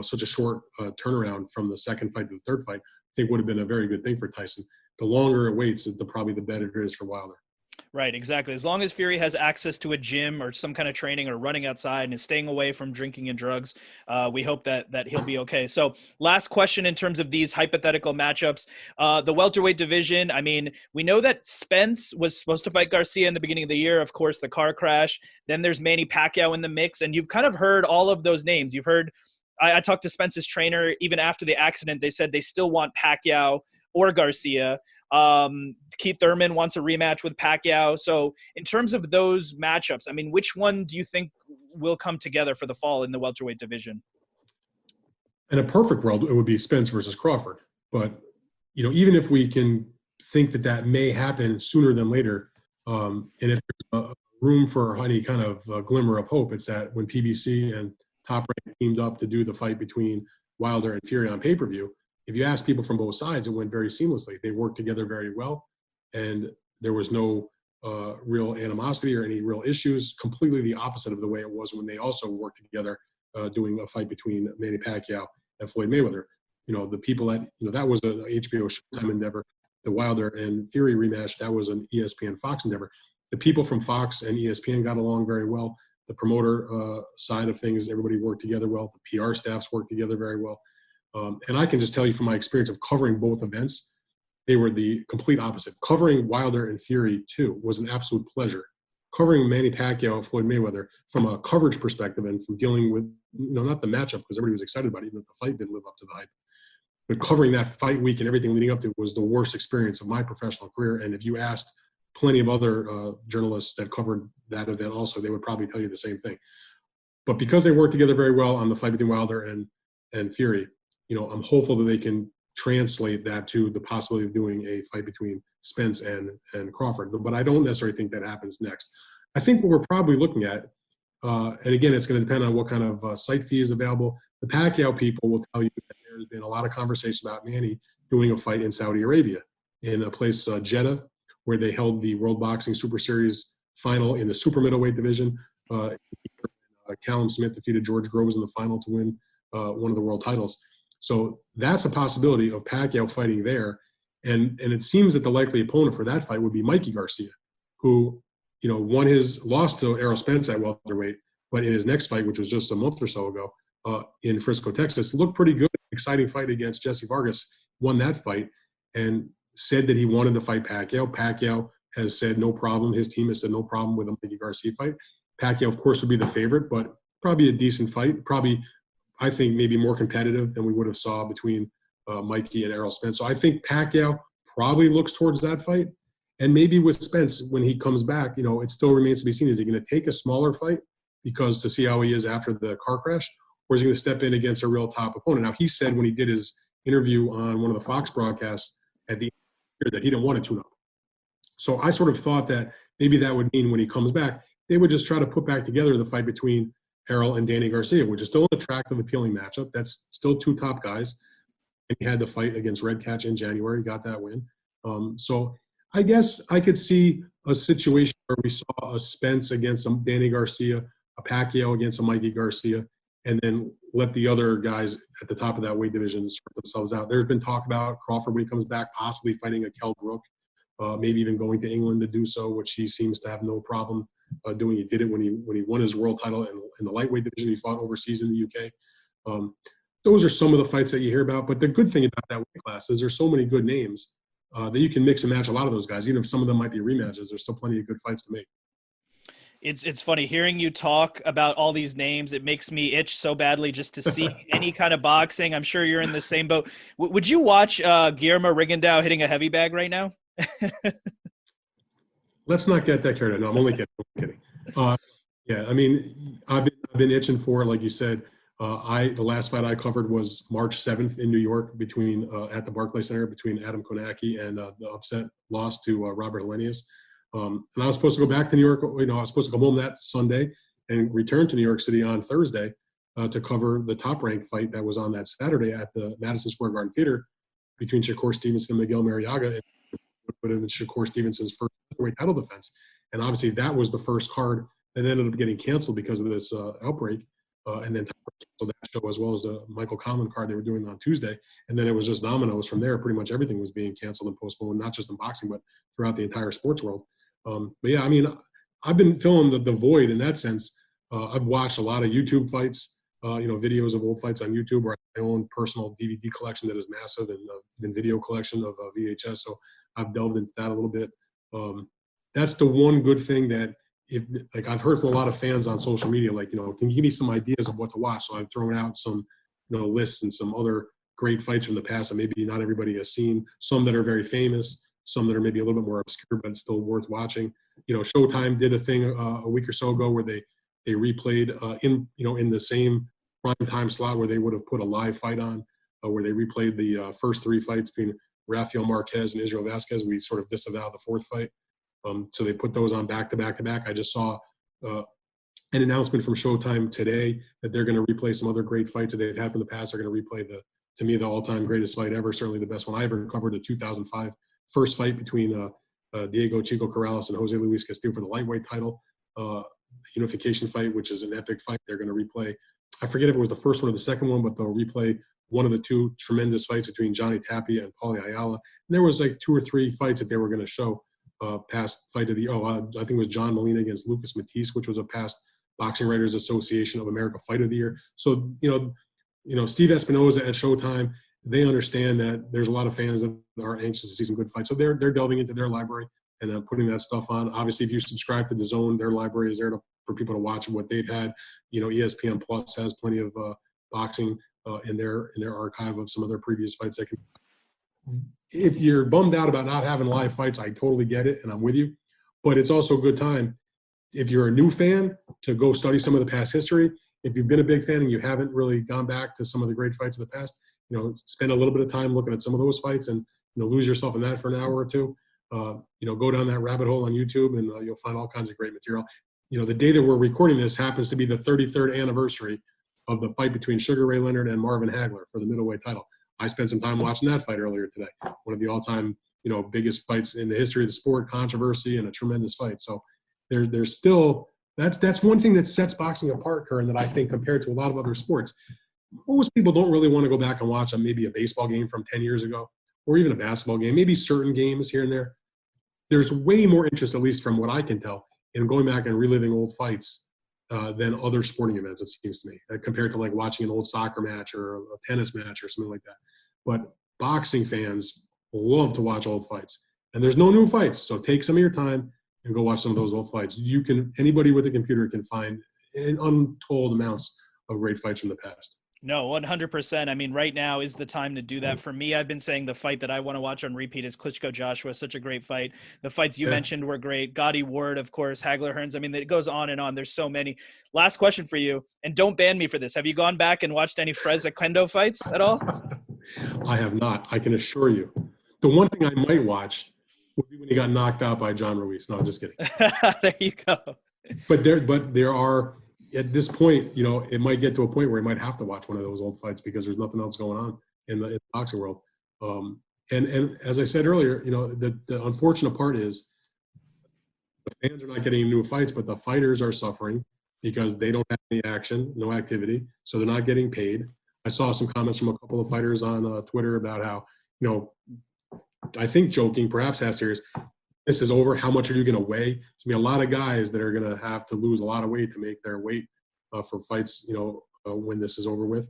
such a short turnaround from the second fight to the third fight, I think would have been a very good thing for Tyson. The longer it waits, probably the better it is for Wilder. Right, exactly. As long as Fury has access to a gym or some kind of training or running outside and is staying away from drinking and drugs, we hope that he'll be okay. So last question in terms of these hypothetical matchups, the welterweight division. I mean, we know that Spence was supposed to fight Garcia in the beginning of the year. Of course, the car crash. Then there's Manny Pacquiao in the mix. And you've kind of heard all of those names. You've heard, I talked to Spence's trainer even after the accident. They said they still want Pacquiao or Garcia. Keith Thurman wants a rematch with Pacquiao. So in terms of those matchups, I mean, which one do you think will come together for the fall in the welterweight division? In a perfect world, it would be Spence versus Crawford. But, even if we can think that that may happen sooner than later, and if there's a room for any kind of glimmer of hope, it's that when PBC and Top Rank teamed up to do the fight between Wilder and Fury on pay-per-view, if you ask people from both sides, it went very seamlessly. They worked together very well, and there was no real animosity or any real issues, completely the opposite of the way it was when they also worked together doing a fight between Manny Pacquiao and Floyd Mayweather. The people that was an HBO Showtime endeavor. The Wilder and Fury rematch, that was an ESPN Fox endeavor. The people from Fox and ESPN got along very well. The promoter side of things, everybody worked together well. The PR staffs worked together very well. And I can just tell you from my experience of covering both events, they were the complete opposite. Covering Wilder and Fury, too, was an absolute pleasure. Covering Manny Pacquiao and Floyd Mayweather from a coverage perspective and from dealing with, not the matchup, because everybody was excited about it, even if the fight didn't live up to the hype. But covering that fight week and everything leading up to it was the worst experience of my professional career. And if you asked plenty of other journalists that covered that event also, they would probably tell you the same thing. But because they worked together very well on the fight between Wilder and Fury, I'm hopeful that they can translate that to the possibility of doing a fight between Spence and Crawford. But I don't necessarily think that happens next. I think what we're probably looking at, and again, it's going to depend on what kind of site fee is available. The Pacquiao people will tell you that there's been a lot of conversation about Manny doing a fight in Saudi Arabia, in a place, Jeddah, where they held the World Boxing Super Series final in the super middleweight division. Callum Smith defeated George Groves in the final to win one of the world titles. So that's a possibility of Pacquiao fighting there. And it seems that the likely opponent for that fight would be Mikey Garcia, who, won his loss to Errol Spence at welterweight, but in his next fight, which was just a month or so ago, in Frisco, Texas, looked pretty good. Exciting fight against Jesse Vargas, won that fight and said that he wanted to fight Pacquiao. Pacquiao has said no problem. His team has said no problem with a Mikey Garcia fight. Pacquiao, of course, would be the favorite, but probably a decent fight. Probably, I think, maybe more competitive than we would have saw between Mikey and Errol Spence. So I think Pacquiao probably looks towards that fight. And maybe with Spence, when he comes back, it still remains to be seen. Is he going to take a smaller fight because to see how he is after the car crash? Or is he going to step in against a real top opponent? Now, he said when he did his interview on one of the Fox broadcasts at the end of the year that he didn't want to tune up. So I sort of thought that maybe that would mean when he comes back, they would just try to put back together the fight between Errol and Danny Garcia, which is still an attractive, appealing matchup. That's still two top guys. And he had the fight against Red Catch in January, got that win. So I guess I could see a situation where we saw a Spence against some Danny Garcia, a Pacquiao against a Mikey Garcia, and then let the other guys at the top of that weight division sort themselves out. There's been talk about Crawford when he comes back, possibly fighting a Kell Brook, maybe even going to England to do so, which he seems to have no problem doing. He did it when he won his world title in the lightweight division. He fought overseas in the UK. Those are some of the fights that you hear about. But the good thing about that weight class is there's so many good names that you can mix and match a lot of those guys. Even if some of them might be rematches, there's still plenty of good fights to make. It's funny hearing you talk about all these names. It makes me itch so badly just to see any kind of boxing. I'm sure you're in the same boat. Would you watch Guillermo Rigondeaux hitting a heavy bag right now? Let's not get that carried away. No, I'm only kidding. Yeah, I mean, I've been itching for it, like you said. The last fight I covered was March 7th in New York at the Barclays Center between Adam Konacki and the upset loss to Robert Helenius. And I was supposed to go back to New York. I was supposed to come home that Sunday and return to New York City on Thursday to cover the Top Rank fight that was on that Saturday at the Madison Square Garden Theater between Shakur Stevenson and Miguel Mariaga. It would have been Shakur Stevenson's first weight title defense. And obviously that was the first card that ended up getting canceled because of this outbreak. And then canceled that show as well as the Michael Conlan card they were doing on Tuesday. And then it was just dominoes from there. Pretty much everything was being canceled and postponed, not just in boxing, but throughout the entire sports world. But yeah, I mean, I've been filling the void in that sense. I've watched a lot of YouTube fights, videos of old fights on YouTube, or my own personal DVD collection that is massive, and even video collection of VHS. So I've delved into that a little bit. That's the one good thing that I've heard from a lot of fans on social media, can you give me some ideas of what to watch? So I've thrown out some, lists and some other great fights from the past that maybe not everybody has seen, some that are very famous, some that are maybe a little bit more obscure, but still worth watching. Showtime did a thing a week or so ago where they replayed in the same prime time slot where they would have put a live fight on, where they replayed the first 3 fights between Rafael Marquez and Israel Vasquez. We sort of disavowed the 4th fight. So they put those on back to back to back. I just saw an announcement from Showtime today that they're going to replay some other great fights that they've had from the past. They're going to replay to me, the all-time greatest fight ever, certainly the best one I ever covered, the 2005 first fight between Diego Chico Corrales and Jose Luis Castillo for the lightweight title. The unification fight, which is an epic fight. They're going to replay. I forget if it was the first one or the second one, but they'll replay one of the 2 tremendous fights between Johnny Tapia and Paulie Ayala. And there was like 2 or 3 fights that they were going to show past fight of the I think it was John Molina against Lucas Matisse, which was a past Boxing Writers Association of America Fight of the Year. So Steve Espinoza at Showtime, they understand that there's a lot of fans that are anxious to see some good fights, so they're delving into their library and putting that stuff on. Obviously, if you subscribe to DAZN, their library is there for people to watch what they've had. ESPN Plus has plenty of boxing in their archive of some of their previous fights. If you're bummed out about not having live fights, I totally get it, and I'm with you. But it's also a good time, if you're a new fan, to go study some of the past history. If you've been a big fan and you haven't really gone back to some of the great fights of the past, spend a little bit of time looking at some of those fights and lose yourself in that for an hour or 2. Go down that rabbit hole on YouTube and you'll find all kinds of great material. The day that we're recording this happens to be the 33rd anniversary of the fight between Sugar Ray Leonard and Marvin Hagler for the middleweight title. I spent some time watching that fight earlier today. One of the all-time, biggest fights in the history of the sport, controversy, and a tremendous fight. So there's still that's one thing that sets boxing apart, Curran, that I think compared to a lot of other sports. Most people don't really want to go back and watch maybe a baseball game from 10 years ago, or even a basketball game, maybe certain games here and there. There's way more interest, at least from what I can tell, in going back and reliving old fights than other sporting events, it seems to me, compared to like watching an old soccer match or a tennis match or something like that. But boxing fans love to watch old fights. And there's no new fights, so take some of your time and go watch some of those old fights. Anybody with a computer can find untold amounts of great fights from the past. No, 100%. I mean, right now is the time to do that. For me, I've been saying the fight that I want to watch on repeat is Klitschko Joshua. Such a great fight. The fights you mentioned were great. Gotti Ward, of course, Hagler Hearns. I mean, it goes on and on. There's so many. Last question for you, and don't ban me for this. Have you gone back and watched any Freza Kendo fights at all? I have not. I can assure you. The one thing I might watch would be when he got knocked out by John Ruiz. No, just kidding. There you go. But there are, at this point, it might get to a point where you might have to watch one of those old fights because there's nothing else going on in the boxing world. And as I said earlier, the unfortunate part is the fans are not getting new fights, but the fighters are suffering because they don't have any action, no activity, so they're not getting paid. I saw some comments from a couple of fighters on Twitter about how, I think joking, perhaps half serious, this is over. How much are you going to weigh? There's going to be a lot of guys that are going to have to lose a lot of weight to make their weight for fights, when this is over with.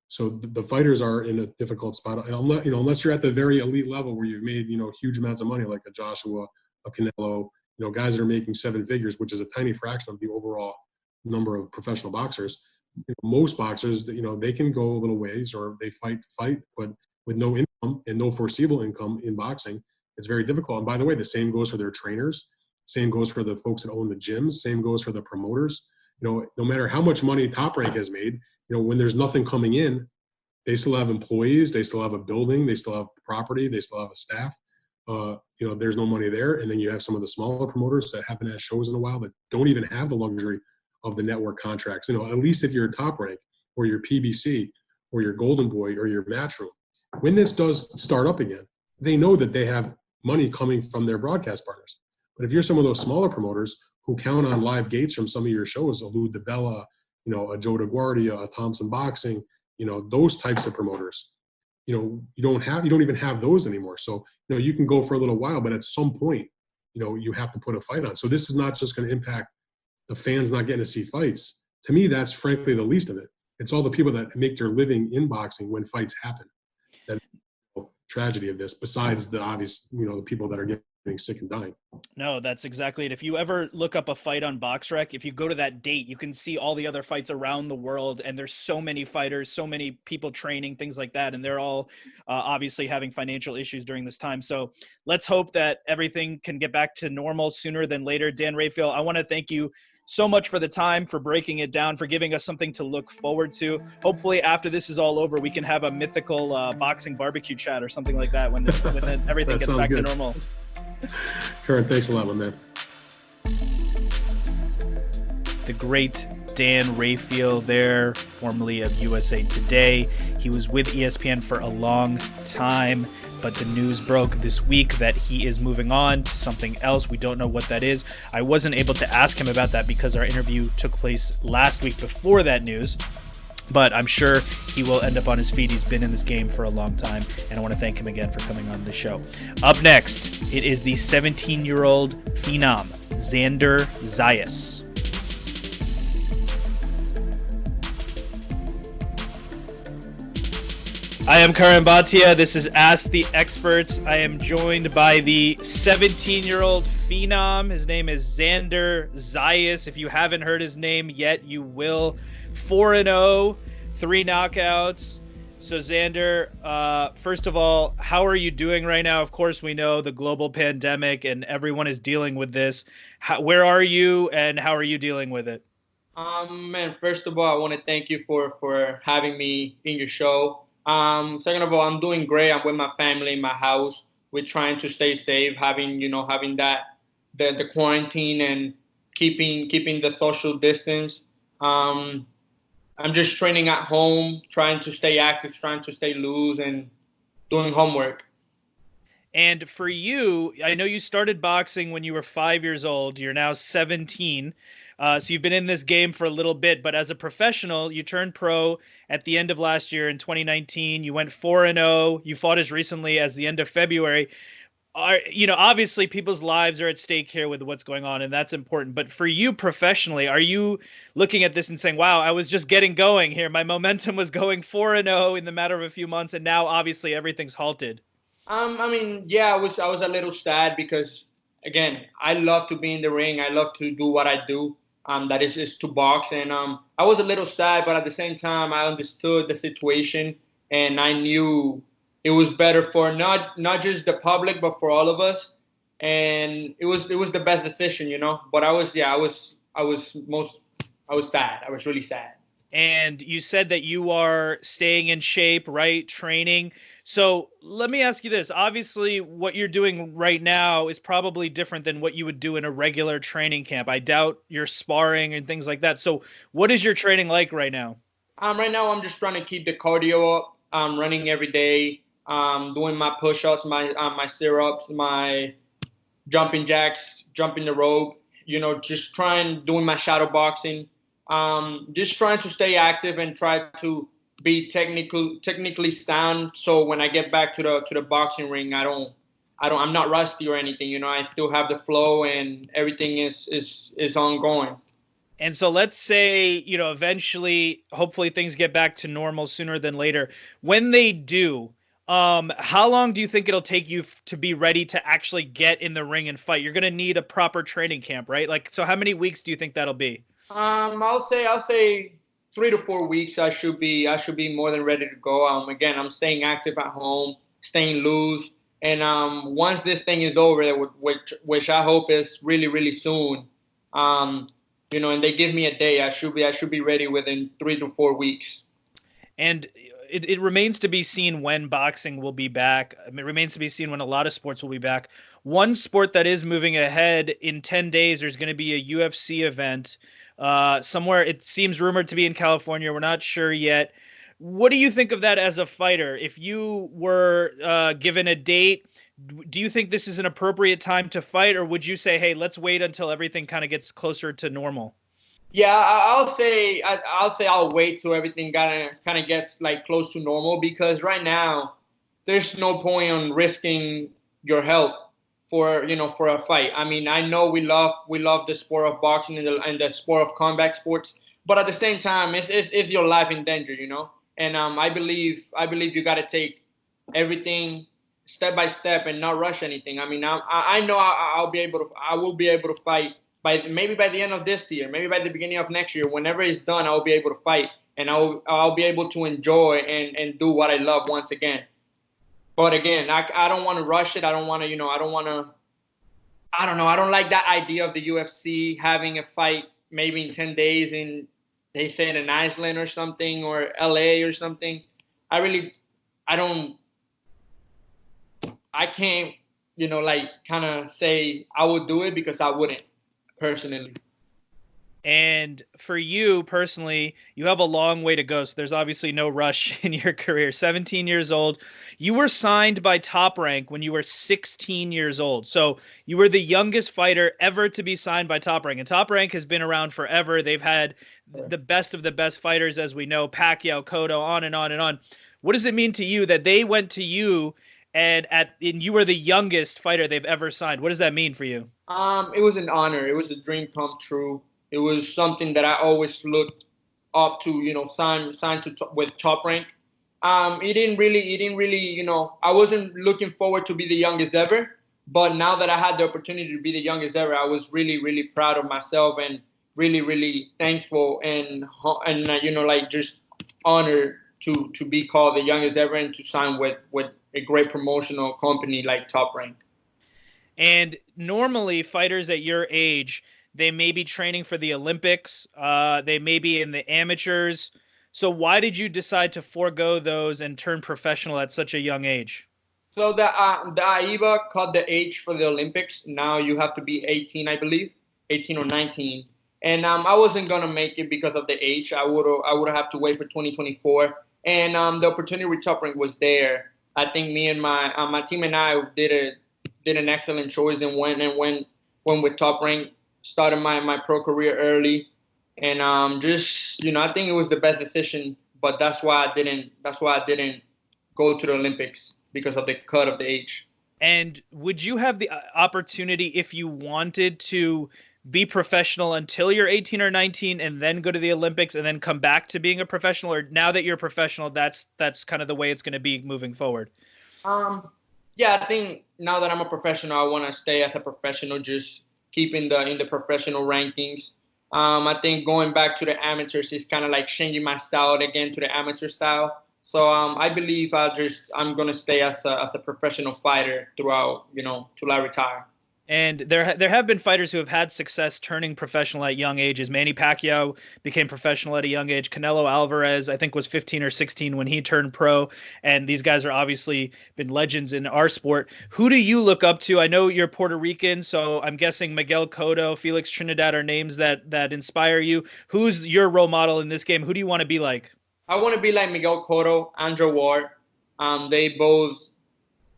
So the fighters are in a difficult spot. Unless you're at the very elite level where you've made, huge amounts of money, like a Joshua, a Canelo, guys that are making 7 figures, which is a tiny fraction of the overall number of professional boxers. Most boxers, they can go a little ways or they fight, but with no income and no foreseeable income in boxing, it's very difficult. And by the way, the same goes for their trainers. Same goes for the folks that own the gyms. Same goes for the promoters. No matter how much money Top Rank has made, when there's nothing coming in, they still have employees. They still have a building. They still have property. They still have a staff. There's no money there. And then you have some of the smaller promoters that haven't had shows in a while that don't even have the luxury of the network contracts. At least if you're Top Rank or your PBC or your Golden Boy or your Matchroom, when this does start up again, they know that they have money coming from their broadcast partners. But if you're some of those smaller promoters who count on live gates from some of your shows, a Lou DiBella, a Joe DeGuardia, a Thompson Boxing, those types of promoters, you don't even have those anymore. So, you can go for a little while, but at some point, you have to put a fight on. So this is not just going to impact the fans not getting to see fights. To me, that's frankly the least of it. It's all the people that make their living in boxing when fights happen. That tragedy of this, besides the obvious, the people that are getting getting sick and dying. No, that's exactly it. If you ever look up a fight on BoxRec, if you go to that date, you can see all the other fights around the world, and there's so many fighters, so many people training, things like that, and they're all obviously having financial issues during this time. So let's hope that everything can get back to normal sooner than later. Dan Raphael, I want to thank you so much for the time, for breaking it down, for giving us something to look forward to. Hopefully, after this is all over, we can have a mythical boxing barbecue chat or something like that when everything gets back to normal. Curran, thanks a lot, my man. The great Dan Raphael there, formerly of USA Today. He was with ESPN for a long time, but the news broke this week that he is moving on to something else. We don't know what that is. I wasn't able to ask him about that because our interview took place last week before that news, but I'm sure he will end up on his feet. He's been in this game for a long time, and I want to thank him again for coming on the show. Up next, it is the 17-year-old phenom, Xander Zayas. I am Curran Bhatia. This is Ask the Experts. I am joined by the 17-year-old phenom. His name is Xander Zayas. If you haven't heard his name yet, you will. 4-0, 3 knockouts. So Xander, first of all, how are you doing right now? Of course, we know the global pandemic and everyone is dealing with this. Where are you and how are you dealing with it? Man, first of all, I want to thank you for having me in your show. Second of all, I'm doing great. I'm with my family in my house. We're trying to stay safe, having that the quarantine and keeping the social distance. I'm just training at home, trying to stay active, trying to stay loose, and doing homework. And for you, I know you started boxing when you were 5 years old. You're now 17. So you've been in this game for a little bit, but as a professional, you turned pro at the end of last year in 2019. You went 4-0. You fought as recently as the end of February. Obviously people's lives are at stake here with what's going on, and that's important. But for you professionally, are you looking at this and saying, wow, I was just getting going here. My momentum was going 4-0 in the matter of a few months, and now obviously everything's halted. I was a little sad because, again, I love to be in the ring. I love to do what I do. That is to box. And I was a little sad, but at the same time, I understood the situation, and I knew it was better for not just the public, but for all of us. And it was the best decision, But I was sad. I was really sad. And you said that you are staying in shape, right? Training. So let me ask you this. Obviously, what you're doing right now is probably different than what you would do in a regular training camp. I doubt you're sparring and things like that. So what is your training like right now? Right now, I'm just trying to keep the cardio up. I'm running every day, doing my push-ups, my sit-ups, my jumping jacks, jumping the rope, just doing my shadow boxing. Just trying to stay active and try to be technically sound. So when I get back to the boxing ring, I'm not rusty or anything. I still have the flow and everything is ongoing. And so let's say, eventually, hopefully things get back to normal sooner than later. When they do, how long do you think it'll take you to be ready to actually get in the ring and fight? You're going to need a proper training camp, right? So how many weeks do you think that'll be? I'll say 3 to 4 weeks. I should be more than ready to go. Again, I'm staying active at home, staying loose, and once this thing is over, which I hope is really, really soon, and they give me a day, I should be ready within 3 to 4 weeks. And it remains to be seen when boxing will be back. It remains to be seen when a lot of sports will be back. One sport that is moving ahead in 10 days, there's going to be a UFC event somewhere. It seems rumored to be in California. We're not sure yet. What do you think of that as a fighter? If you were given a date, do you think this is an appropriate time to fight, or would you say, hey, let's wait until everything kind of gets closer to normal? Yeah, I'll say I'll wait till everything kind of gets close to normal, because right now there's no point on risking your health for a fight. I mean, I know we love the sport of boxing and the sport of combat sports, but at the same time, it's your life in danger, And I believe you got to take everything step by step and not rush anything. I mean, I know I will be able to fight maybe by the end of this year, maybe by the beginning of next year. Whenever it's done, I will be able to fight, and I'll be able to enjoy and do what I love once again. But again, I don't want to rush it. I don't want to, I don't know. I don't like that idea of the UFC having a fight maybe in 10 days in, they said, in Iceland or something, or LA or something. I can't, kind of say I would do it, because I wouldn't personally. And for you personally, you have a long way to go. So there's obviously no rush in your career. 17 years old. You were signed by Top Rank when you were 16 years old. So you were the youngest fighter ever to be signed by Top Rank. And Top Rank has been around forever. They've had the best of the best fighters, as we know, Pacquiao, Cotto, on and on and on. What does it mean to you that they went to you and you were the youngest fighter they've ever signed? What does that mean for you? It was an honor. It was a dream come true. It was something that I always looked up to, sign with Top Rank. It didn't really, I wasn't looking forward to be the youngest ever, but now that I had the opportunity to be the youngest ever, I was really, really proud of myself and really, really thankful and just honored to be called the youngest ever and to sign with a great promotional company like Top Rank. And normally fighters at your age, they may be training for the Olympics. They may be in the amateurs. So why did you decide to forego those and turn professional at such a young age? So the AIBA cut the age for the Olympics. Now you have to be 18, I believe, 18 or 19. And I wasn't gonna make it because of the age. I would have to wait for 2024. And the opportunity with Top Rank was there. I think me and my team and I did an excellent choice and went with Top Rank. Started my pro career early, and I think it was the best decision. But that's why I didn't go to the Olympics, because of the cut of the age. And would you have the opportunity, if you wanted to, be professional until you're 18 or 19 and then go to the Olympics and then come back to being a professional? Or now that you're a professional, that's kind of the way it's going to be moving forward? Yeah, I think now that I'm a professional, I want to stay as a professional, just keeping in the professional rankings. I think going back to the amateurs is kind of like changing my style again to the amateur style. So I believe I'm gonna stay as a professional fighter throughout, till I retire. And there have been fighters who have had success turning professional at young ages. Manny Pacquiao became professional at a young age. Canelo Alvarez, I think, was 15 or 16 when he turned pro. And these guys are obviously been legends in our sport. Who do you look up to? I know you're Puerto Rican, so I'm guessing Miguel Cotto, Felix Trinidad are names that inspire you. Who's your role model in this game? Who do you want to be like? I want to be like Miguel Cotto, Andrew Ward. They both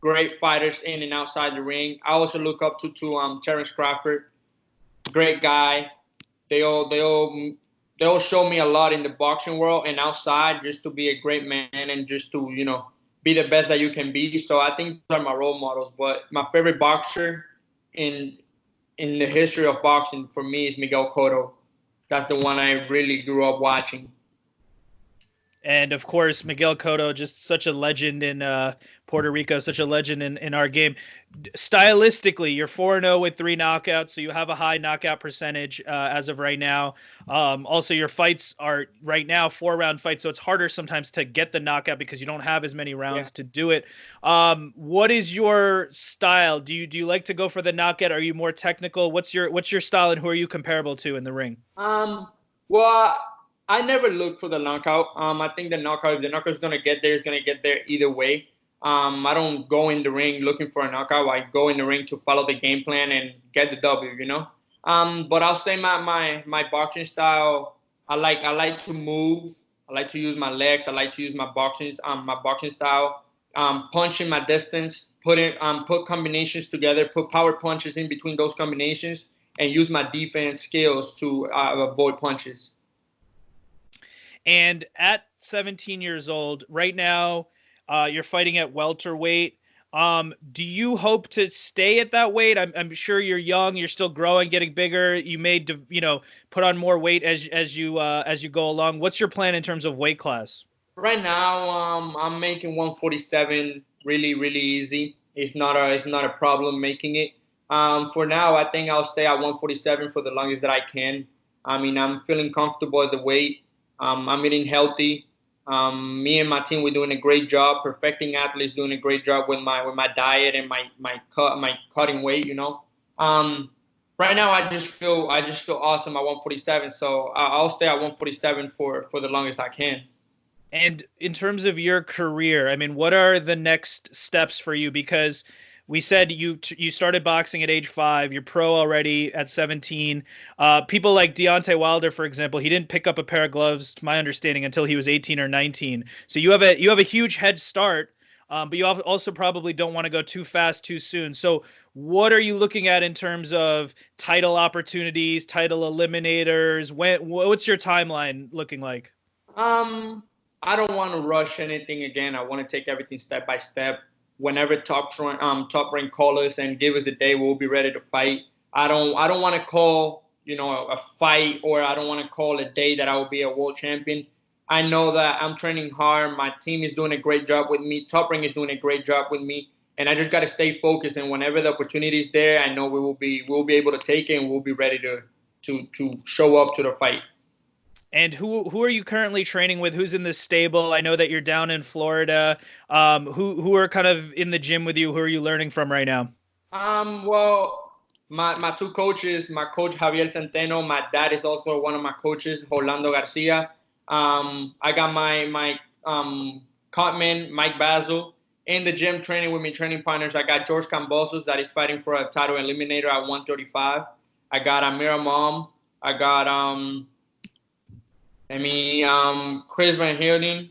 great fighters in and outside the ring. I also look up to Terrence Crawford, great guy. They all show me a lot in the boxing world and outside, just to be a great man and just to be the best that you can be. So I think those are my role models. But my favorite boxer in the history of boxing for me is Miguel Cotto. That's the one I really grew up watching. And of course, Miguel Cotto, just such a legend in Puerto Rico, such a legend in our game. Stylistically, you're 4-0 with 3 knockouts, so you have a high knockout percentage as of right now. Also, your fights are right now 4-round fights, so it's harder sometimes to get the knockout because you don't have as many rounds to do it. What is your style? Do you like to go for the knockout? Are you more technical? What's your style, and who are you comparable to in the ring? Well, I never look for the knockout. I think if the knockout is going to get there, it's going to get there either way. I don't go in the ring looking for a knockout. I go in the ring to follow the game plan and get the W, But I'll say my boxing style, I like to move. I like to use my legs. I like to use my boxing style. Punch in my distance, put combinations together, put power punches in between those combinations, and use my defense skills to avoid punches. And at 17 years old, right now, you're fighting at welterweight. Do you hope to stay at that weight? I'm sure you're young, you're still growing, getting bigger. You may, put on more weight as you go along. What's your plan in terms of weight class? Right now, I'm making 147 really, really easy. it's not a problem making it. For now, I think I'll stay at 147 for the longest that I can. I mean, I'm feeling comfortable at the weight. I'm eating healthy. Me and my team, we're doing a great job. Perfecting Athletes doing a great job with my diet and my cutting weight. Right now, I just feel awesome at 147. So I'll stay at 147 for the longest I can. And in terms of your career, I mean, what are the next steps for you? Because we said you started boxing at age 5. You're pro already at 17. People like Deontay Wilder, for example, he didn't pick up a pair of gloves, to my understanding, until he was 18 or 19. So you have a huge head start, but you also probably don't want to go too fast too soon. So what are you looking at in terms of title opportunities, title eliminators? What's your timeline looking like? I don't want to rush anything again. I want to take everything step by step. Whenever top rank call us and give us a day, we'll be ready to fight. I don't want to call a fight, or I don't want to call a day that I will be a world champion. I know that I'm training hard. My team is doing a great job with me. Top Rank is doing a great job with me, and I just got to stay focused. And whenever the opportunity is there, I know we'll be able to take it, and we'll be ready to show up to the fight. And who are you currently training with? Who's in the stable? I know that you're down in Florida. Who are kind of in the gym with you? Who are you learning from right now? Well, my two coaches, my coach Javier Centeno, my dad is also one of my coaches, Orlando Garcia. I got my Cotman, Mike Basil, in the gym training with me, training partners. I got George Cambosos that is fighting for a title eliminator at 135. I got Amira Mom. I got Chris Van Heerden,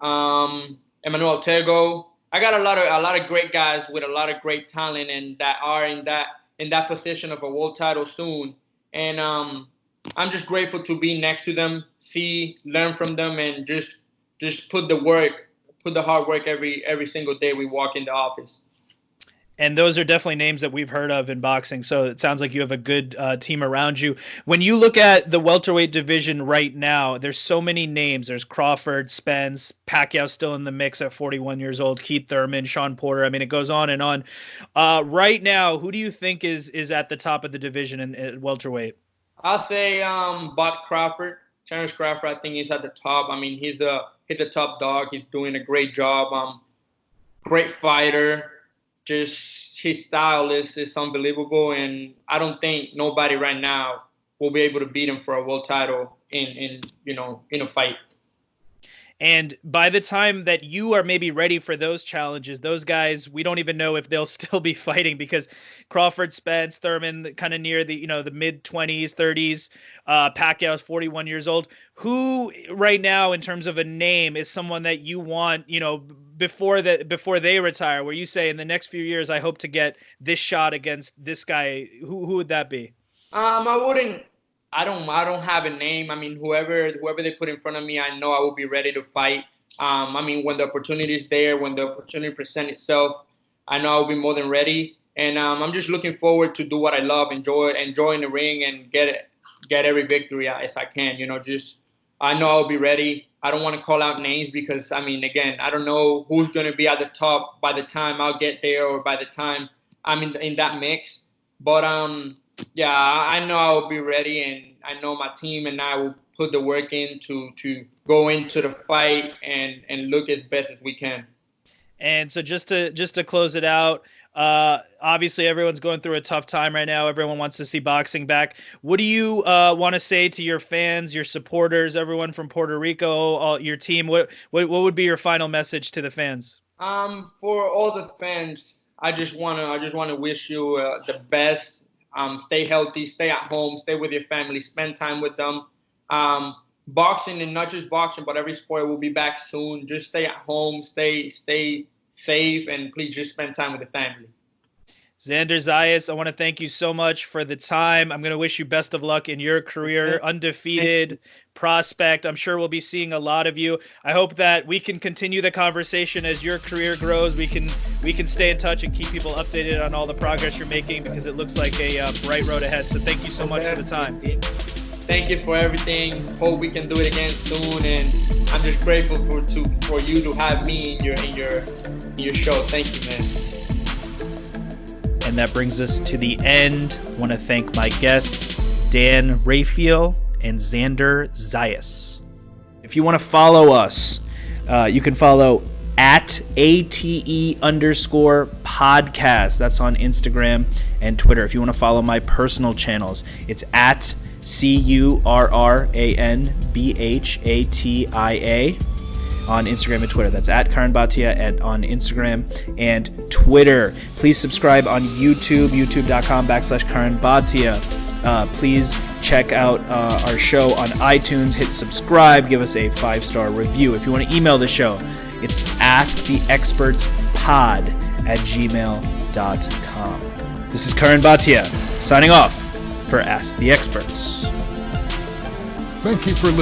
Emmanuel Tego. I got a lot of great guys with a lot of great talent, and that are in that position of a world title soon. And I'm just grateful to be next to them, learn from them, and just put the hard work every single day we walk in the office. And those are definitely names that we've heard of in boxing. So it sounds like you have a good team around you. When you look at the welterweight division right now, there's so many names. There's Crawford, Spence, Pacquiao still in the mix at 41 years old, Keith Thurman, Sean Porter. I mean, it goes on and on. Right now, who do you think is at the top of the division in welterweight? I'll say Bud Crawford. Terrence Crawford, I think he's at the top. I mean, he's a top dog. He's doing a great job. Great fighter. Just his style is unbelievable, and I don't think nobody right now will be able to beat him for a world title in a fight. And by the time that you are maybe ready for those challenges, those guys, we don't even know if they'll still be fighting, because Crawford, Spence, Thurman, kind of near the mid 20s, 30s. Pacquiao's 41 years old. Who right now, in terms of a name, is someone that you want, before they retire, where you say in the next few years, I hope to get this shot against this guy? Who would that be? I don't have a name. I mean, whoever they put in front of me, I know I will be ready to fight. I mean, when the opportunity is there, when the opportunity presents itself, I know I'll be more than ready. And I'm just looking forward to do what I love, enjoy in the ring, and get every victory as I can. I know I'll be ready. I don't want to call out names because, I mean, again, I don't know who's going to be at the top by the time I'll get there, or by the time I'm in that mix. But yeah, I know I'll be ready, and I know my team and I will put the work in to go into the fight and look as best as we can. And so just to close it out, obviously everyone's going through a tough time right now. Everyone wants to see boxing back. What do you want to say to your fans, your supporters, everyone from Puerto Rico, your team? What would be your final message to the fans? For all the fans, I just wanna wish you the best. Stay healthy, stay at home, stay with your family, spend time with them. Boxing, and not just boxing, but every sport, will be back soon. Just stay at home, stay safe, and please just spend time with the family. Xander Zayas, I want to thank you so much for the time. I'm going to wish you best of luck in your career. Undefeated prospect. I'm sure we'll be seeing a lot of you. I hope that we can continue the conversation as your career grows. We can stay in touch and keep people updated on all the progress you're making, because it looks like a bright road ahead. So thank you so much for the time. Thank you for everything. Hope we can do it again soon, and I'm just grateful for you to have me in your show. Thank you, man. And that brings us to the end. I want to thank my guests, Dan Rafael and Xander Zayas. If you want to follow us, you can follow at ATE_podcast. That's on Instagram and Twitter. If you want to follow my personal channels, it's at CurranBhatia on Instagram and Twitter. That's at Curran Bhatia on Instagram and Twitter. Please subscribe on YouTube, youtube.com/Curran Bhatia. Please check out our show on iTunes. Hit subscribe. Give us a 5-star review. If you want to email the show, it's asktheexpertspod@gmail.com. This is Curran Bhatia signing off for Ask the Experts. Thank you for listening.